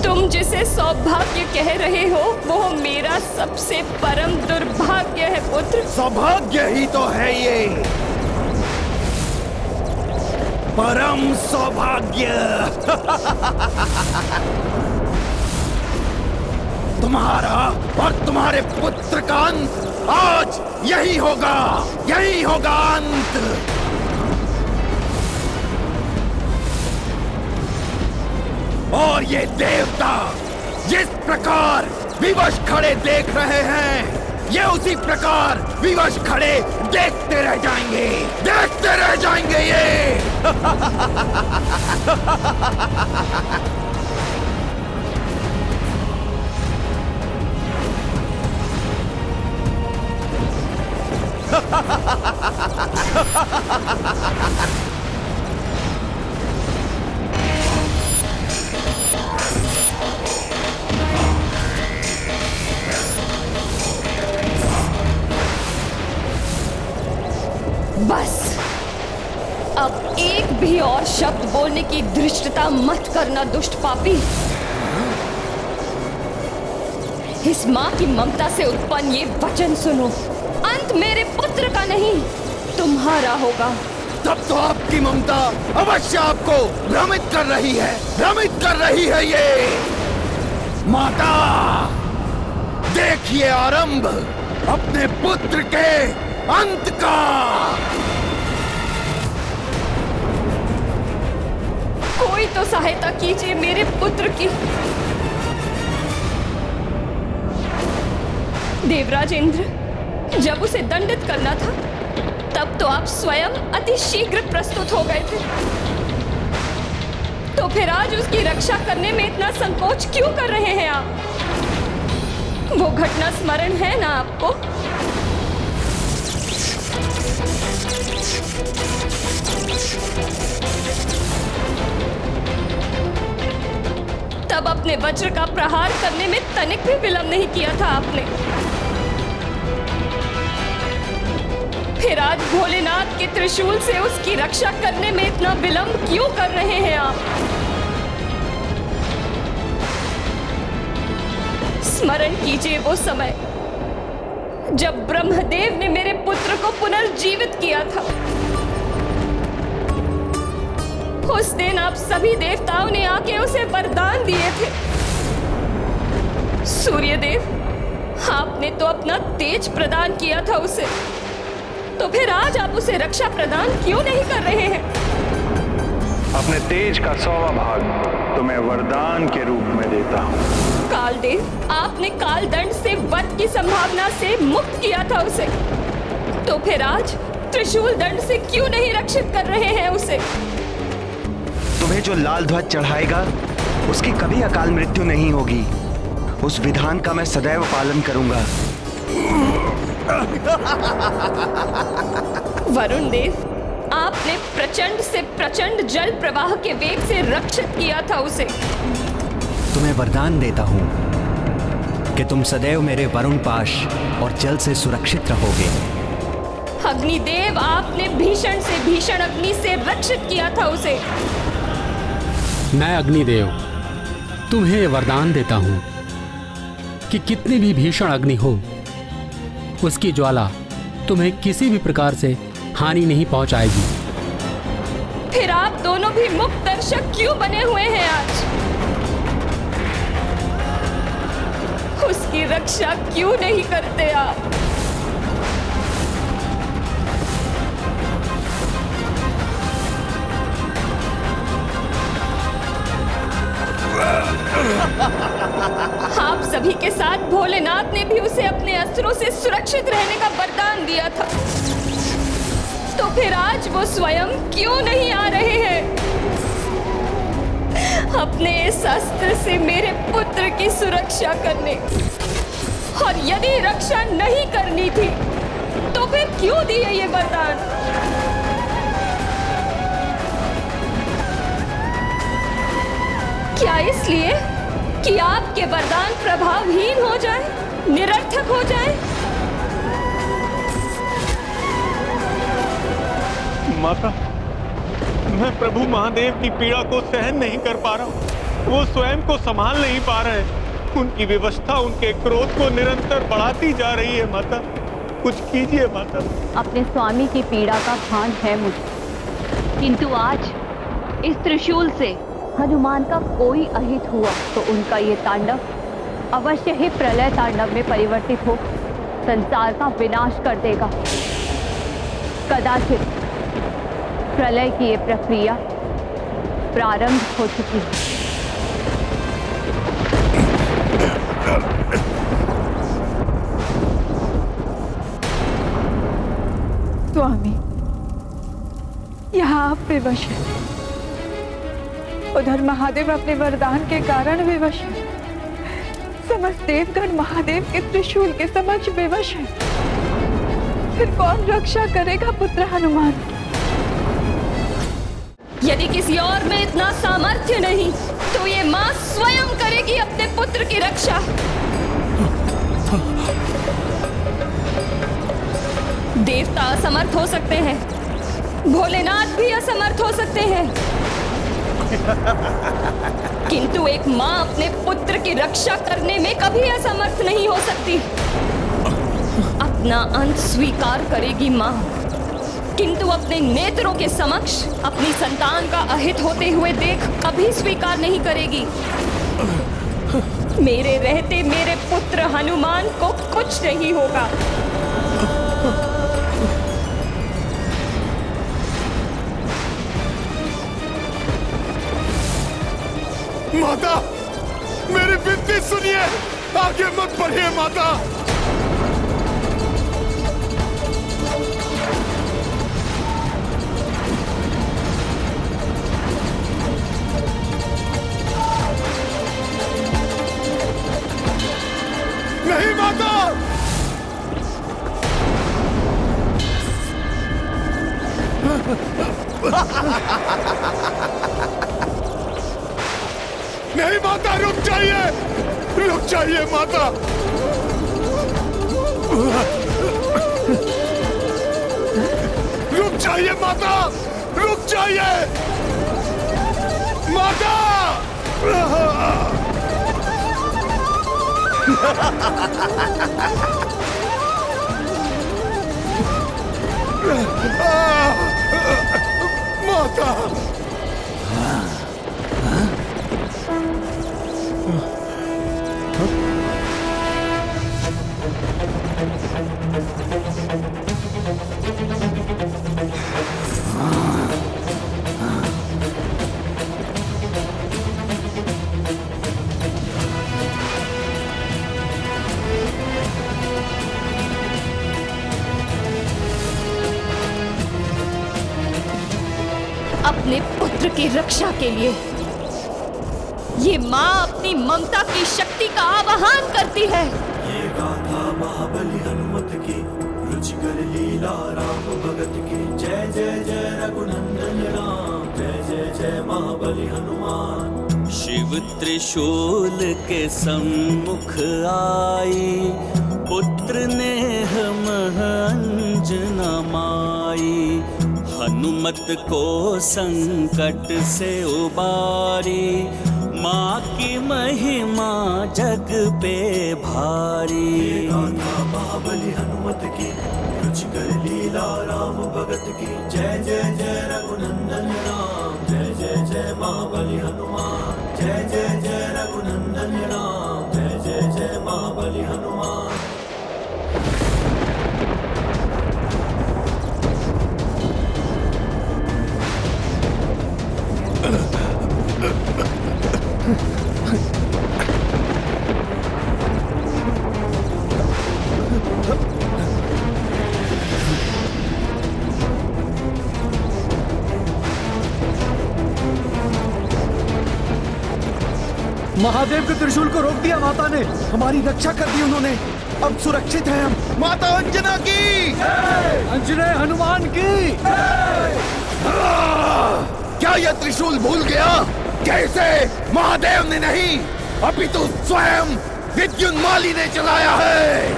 तुम जिसे सौभाग्य कह रहे हो वो मेरा सबसे परम दुर्भाग्य है पुत्र। सौभाग्य ही तो है ये, परम सौभाग्य। तुम्हारा और तुम्हारे पुत्र का अंत आज यही होगा, यही होगा अंत। और ये देवता जिस प्रकार विवश खड़े देख रहे हैं, ये उसी प्रकार विवश खड़े देखते रह जाएंगे, देखते रह जाएंगे ये। बस अब एक भी और शब्द बोलने की धृष्टता मत करना दुष्ट पापी। इस माँ की ममता से उत्पन्न ये वचन सुनो, अंत मेरे पुत्र का नहीं तुम्हारा होगा। तब तो आपकी ममता अवश्य आपको भ्रमित कर रही है, भ्रमित कर रही है ये। माता देखिए आरंभ अपने पुत्र के अंत का। कोई तो सहायता कीजिए मेरे पुत्र की। देवराज इंद्र, जब उसे दंडित करना था तब तो आप स्वयं अति शीघ्र प्रस्तुत हो गए थे, तो फिर आज उसकी रक्षा करने में इतना संकोच क्यों कर रहे हैं आप? वो घटना स्मरण है ना आपको? तब अपने वज्र का प्रहार करने में तनिक भी विलंब नहीं किया था आपने। फिर आज भोलेनाथ के त्रिशूल से उसकी रक्षा करने में इतना विलंब क्यों कर रहे हैं आप? स्मरण कीजिए वो समय जब ब्रह्मदेव ने मेरे पुत्र को पुनर्जीवित किया था। उस दिन आप सभी देवताओं ने आके उसे वरदान दिए थे। सूर्यदेव, आपने तो अपना तेज प्रदान किया था उसे, तो फिर आज आप उसे रक्षा प्रदान क्यों नहीं कर रहे हैं? अपने तेज का 100वां भाग तुम्हें वरदान के रूप में देता हूँ। कालदेव, आपने कालदंड से वध की संभावना से मुक्त किया था उसे, तो फिर आज त्रिशूल दंड से क्यों नहीं रक्षित कर रहे हैं उसे? तुम्हें जो लाल ध्वज चढ़ाएगा उसकी कभी अकाल मृत्यु नहीं होगी। उस विधान का मैं सदैव पालन करूंगा। वरुण देव, आपने प्रचंड से प्रचंड जल प्रवाह के वेग से रक्षित किया था उसे। तुम्हें वरदान देता हूं कि तुम सदैव मेरे वरुण पाश और जल से सुरक्षित रहोगे। अग्निदेव, आपने भीषण से भीषण अग्नि से रक्षित किया था उसे। मैं अग्निदेव तुम्हें वरदान देता हूं कि कितनी भी भीषण अग्नि हो, उसकी ज्वाला तुम्हें किसी भी प्रकार से हानि नहीं पहुंचाएगी। फिर आप दोनों भी मुक्त दर्शक क्यों बने हुए हैं आज? उसकी रक्षा क्यों नहीं करते आप? आप सभी के साथ भोलेनाथ ने भी उसे अपने अस्त्रों से सुरक्षित रहने का वरदान दिया था, तो फिर आज वो स्वयं क्यों नहीं आ रहे हैं अपने इस अस्त्र से मेरे पुत्र की सुरक्षा करने? और यदि रक्षा नहीं करनी थी तो फिर क्यों दिए ये वरदान? क्या इसलिए कि आपके वरदान प्रभावहीन हो जाए, निरर्थक हो जाए? माता, मैं प्रभु महादेव की पीड़ा को सहन नहीं कर पा रहा हूँ। वो स्वयं को संभाल नहीं पा रहे हैं। उनकी विवशता उनके क्रोध को निरंतर बढ़ाती जा रही है। माता, कुछ कीजिए माता। अपने स्वामी की पीड़ा का भान है मुझे, किंतु आज इस त्रिशूल से हनुमान का कोई अहित हुआ तो उनका ये तांडव अवश्य ही प्रलय तांडव में परिवर्तित हो संसार का विनाश कर देगा। कदाचित प्रलय की ये प्रक्रिया प्रारंभ हो चुकी है। स्वामी, यहाँ आप विवश हैं, उधर महादेव अपने वरदान के कारण विवश है। समस्त देवगण महादेव के त्रिशूल के समक्ष विवश है। फिर कौन रक्षा करेगा पुत्र हनुमान की? यदि किसी और में इतना सामर्थ्य नहीं तो ये मां स्वयं करेगी अपने पुत्र की रक्षा। देवता असमर्थ हो सकते हैं, भोलेनाथ भी असमर्थ हो सकते हैं, किंतु एक मां अपने पुत्र की रक्षा करने में कभी असमर्थ नहीं हो सकती। अपना अंत स्वीकार करेगी मां, किंतु अपने नेत्रों के समक्ष अपनी संतान का अहित होते हुए देख कभी स्वीकार नहीं करेगी। मेरे रहते मेरे पुत्र हनुमान को कुछ नहीं होगा। माता, मेरी विनती सुनिए, आगे मत बढ़िए माता। नहीं माता, नहीं माता, रुक जाइए माता। रुक जाइए माता, रुक जाइए माता। माता, अपने पुत्र की रक्षा के लिए ये मां अपनी ममता की शक्ति का आवाहन करती है। ये गाथा महाबली हनुमत की, रुचिकर लीला राम भगत की। जय जय जय रघुनंदन राम, जय जय जय महाबली हनुमान। शिव त्रिशूल के सम्मुख आई, पुत्र नेह मह अंजना माई। हनुमत को संकट से उबारी, माँ की महिमा जग पे भारी। गाथा महाबली हनुमत की, रुचिकर लीला राम भगत की। जय जय जय रघुनंदन राम, जय जय जय महाबली हनुमान। जय जय जय रघुनंदन राम, जय जय जय महाबली हनुमान। महादेव के त्रिशूल को रोक दिया माता ने, हमारी रक्षा कर दी उन्होंने। अब सुरक्षित हैं हम। माता अंजना की, अंजने हनुमान की। क्या यह त्रिशूल भूल गया? कैसे? महादेव ने नहीं, अपितु स्वयं विद्युन्माली ने चलाया है।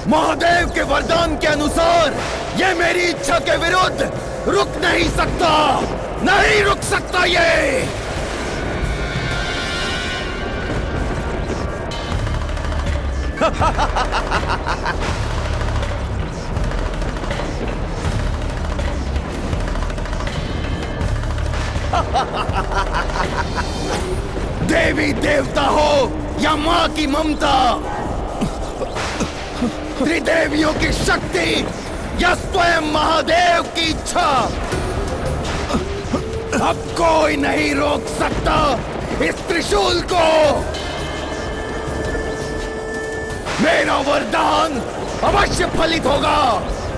महादेव के वरदान के अनुसार ये मेरी इच्छा के विरुद्ध रुक नहीं सकता, नहीं रुक सकता ये। देवी देवता हो या मां की ममता, त्रिदेवियों की शक्ति या स्वयं महादेव की इच्छा, अब कोई नहीं रोक सकता इस त्रिशूल को। मेरा वरदान अवश्य फलित होगा,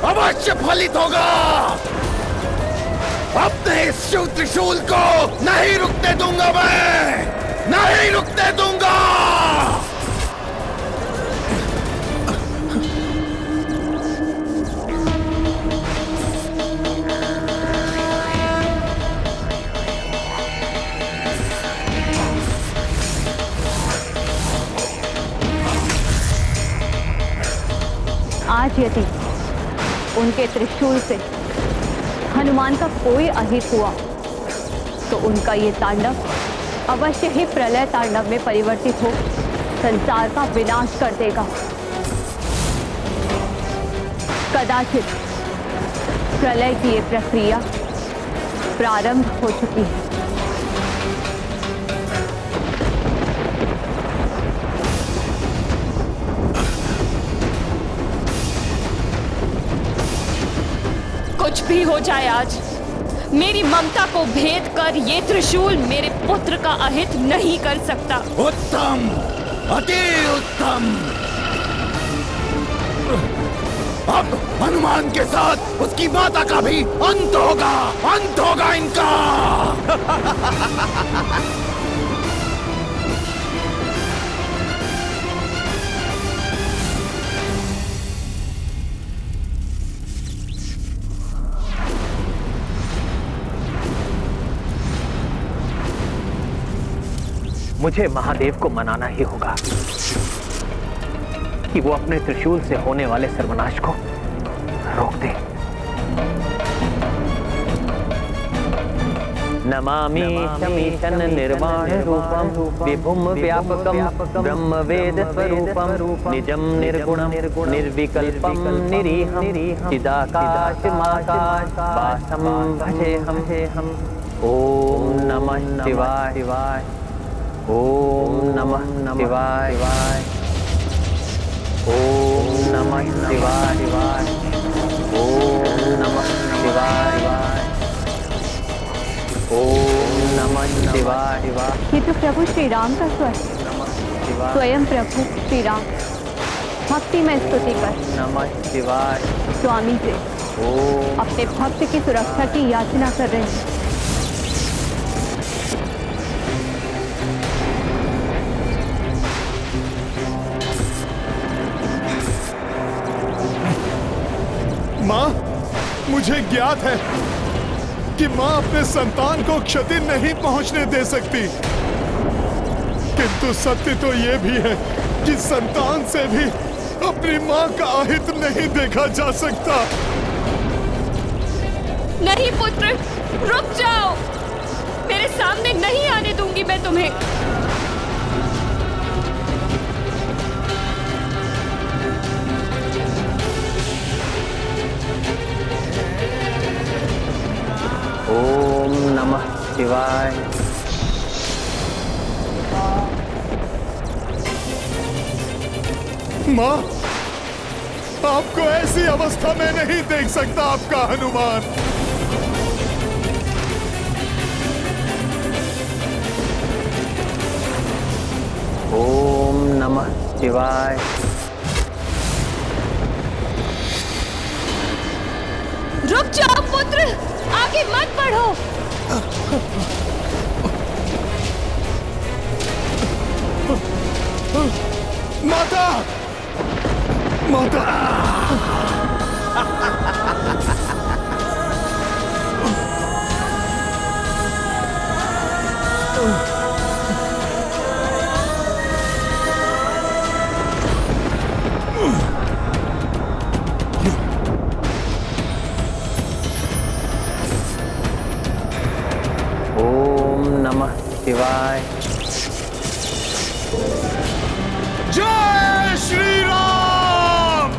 अवश्य फलित होगा। अपने इस शिव त्रिशूल को नहीं रुकने दूंगा, मैं नहीं रुकने दूंगा। आज यदि उनके त्रिशूल से हनुमान का कोई अहित हुआ तो उनका ये तांडव अवश्य ही प्रलय तांडव में परिवर्तित हो संसार का विनाश कर देगा। कदाचित प्रलय की ये प्रक्रिया प्रारंभ हो चुकी है। कुछ भी हो जाए, आज मेरी ममता को भेद कर ये त्रिशूल मेरे पुत्र का अहित नहीं कर सकता। उत्तम, अति उत्तम। अब हनुमान के साथ उसकी माता का भी अंत होगा, अंत होगा इनका। मुझे महादेव को मनाना ही होगा कि वो अपने त्रिशूल से होने वाले सर्वनाश को रोक दे। नमामि शमीशन निर्वाण रूपम विभुम व्यापकम ब्रह्म वेद स्वरूपम निजम निर्गुणम निर्विकल्पम निरीहम चिदाकाश माकाश वासम भजेहम। ओम नमः शिवाय, ओम नमः शिवाय, ओम नमः शिवाय, ओम नमः शिवाय, ओम नमः शिवाय। ये तो प्रभु श्री राम का स्वर, स्वयं प्रभु श्री राम भक्ति में स्तुति कर नमः शिवाय स्वामी से अपने भक्त की सुरक्षा की याचना कर रहे हैं। माँ, मुझे ज्ञात है कि माँ अपने संतान को क्षति नहीं पहुंचने दे सकती, किंतु सत्य तो ये भी है कि संतान से भी अपनी माँ का अहित नहीं देखा जा सकता। नहीं पुत्र, रुक जाओ, मेरे सामने नहीं आने दूंगी मैं तुम्हें। ओम नमः शिवाय, माँ, आपको ऐसी अवस्था में नहीं देख सकता आपका हनुमान। ओम नमः शिवाय। रुक जाओ पुत्र, आगे मत बढ़ो। माता, माता। ओम नमः शिवाय। जय श्री राम।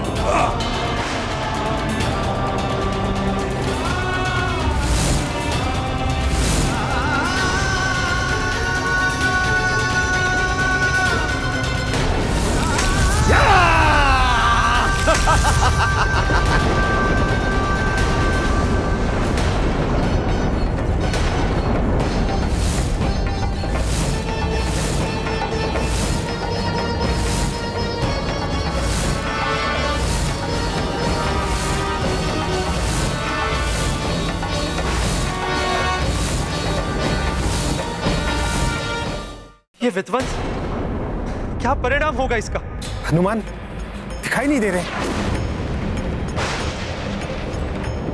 ये विध्वंस, क्या परिणाम होगा इसका? हनुमान दिखाई नहीं दे रहे।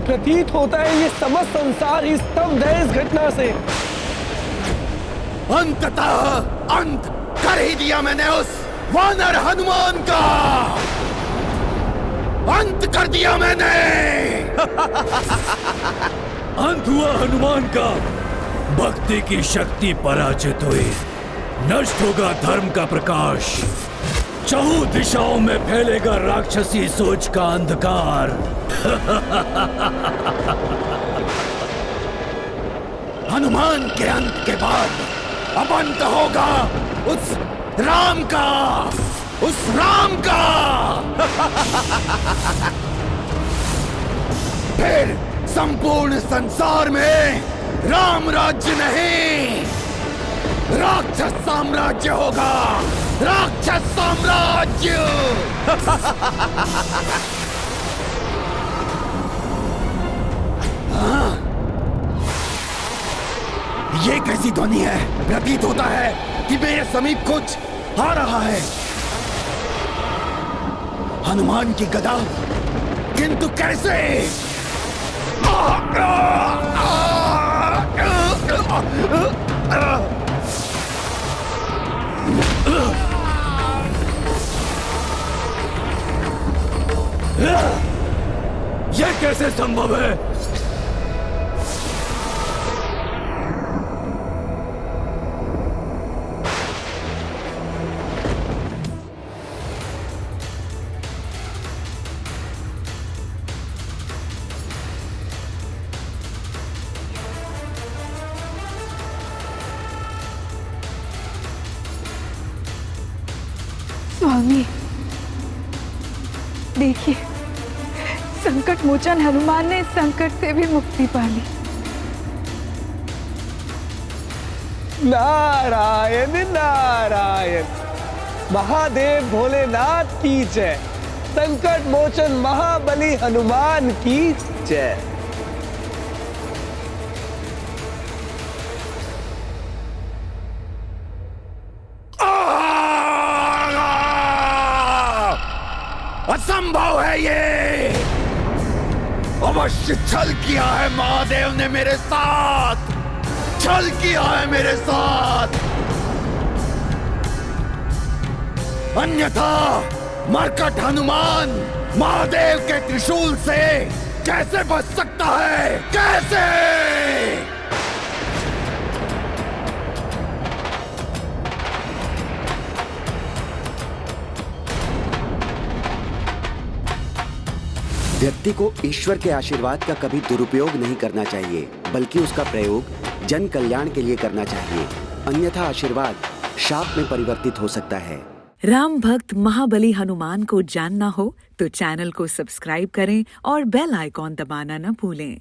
प्रतीत होता है ये समस्त संसार ही स्तब्ध है इस घटना से। अंततः अंत कर ही दिया मैंने उस वानर हनुमान का। अंत कर दिया मैंने। अंत हुआ हनुमान का। भक्ति की शक्ति पराजित हुई। नष्ट होगा धर्म का प्रकाश। चहुं दिशाओं में फैलेगा राक्षसी सोच का अंधकार। हनुमान के अंत के बाद अब अंत होगा उस राम का, उस राम का। फिर संपूर्ण संसार में राम राज्य नहीं, राक्षस साम्राज्य होगा। राक्षस साम्राज्य। हाँ? ये कैसी ध्वनि है? प्रतीत होता है कि मेरे समीप कुछ आ रहा है। हनुमान की गदा, किंतु कैसे? यह कैसे संभव है? स्वामी, देखिए, संकट मोचन हनुमान ने इस संकट से भी मुक्ति पा ली। नारायण नारायण। महादेव भोलेनाथ की जय। संकट मोचन महाबली हनुमान की जय। असंभव है ये। अवश्य छल किया है महादेव ने मेरे साथ। छल किया है मेरे साथ। अन्यथा मरकट हनुमान महादेव के त्रिशूल से कैसे बच सकता है? कैसे? व्यक्ति को ईश्वर के आशीर्वाद का कभी दुरुपयोग नहीं करना चाहिए, बल्कि उसका प्रयोग जन कल्याण के लिए करना चाहिए। अन्यथा आशीर्वाद शाप में परिवर्तित हो सकता है। राम भक्त महाबली हनुमान को जानना हो तो चैनल को सब्सक्राइब करें और बेल आइकॉन दबाना न भूलें।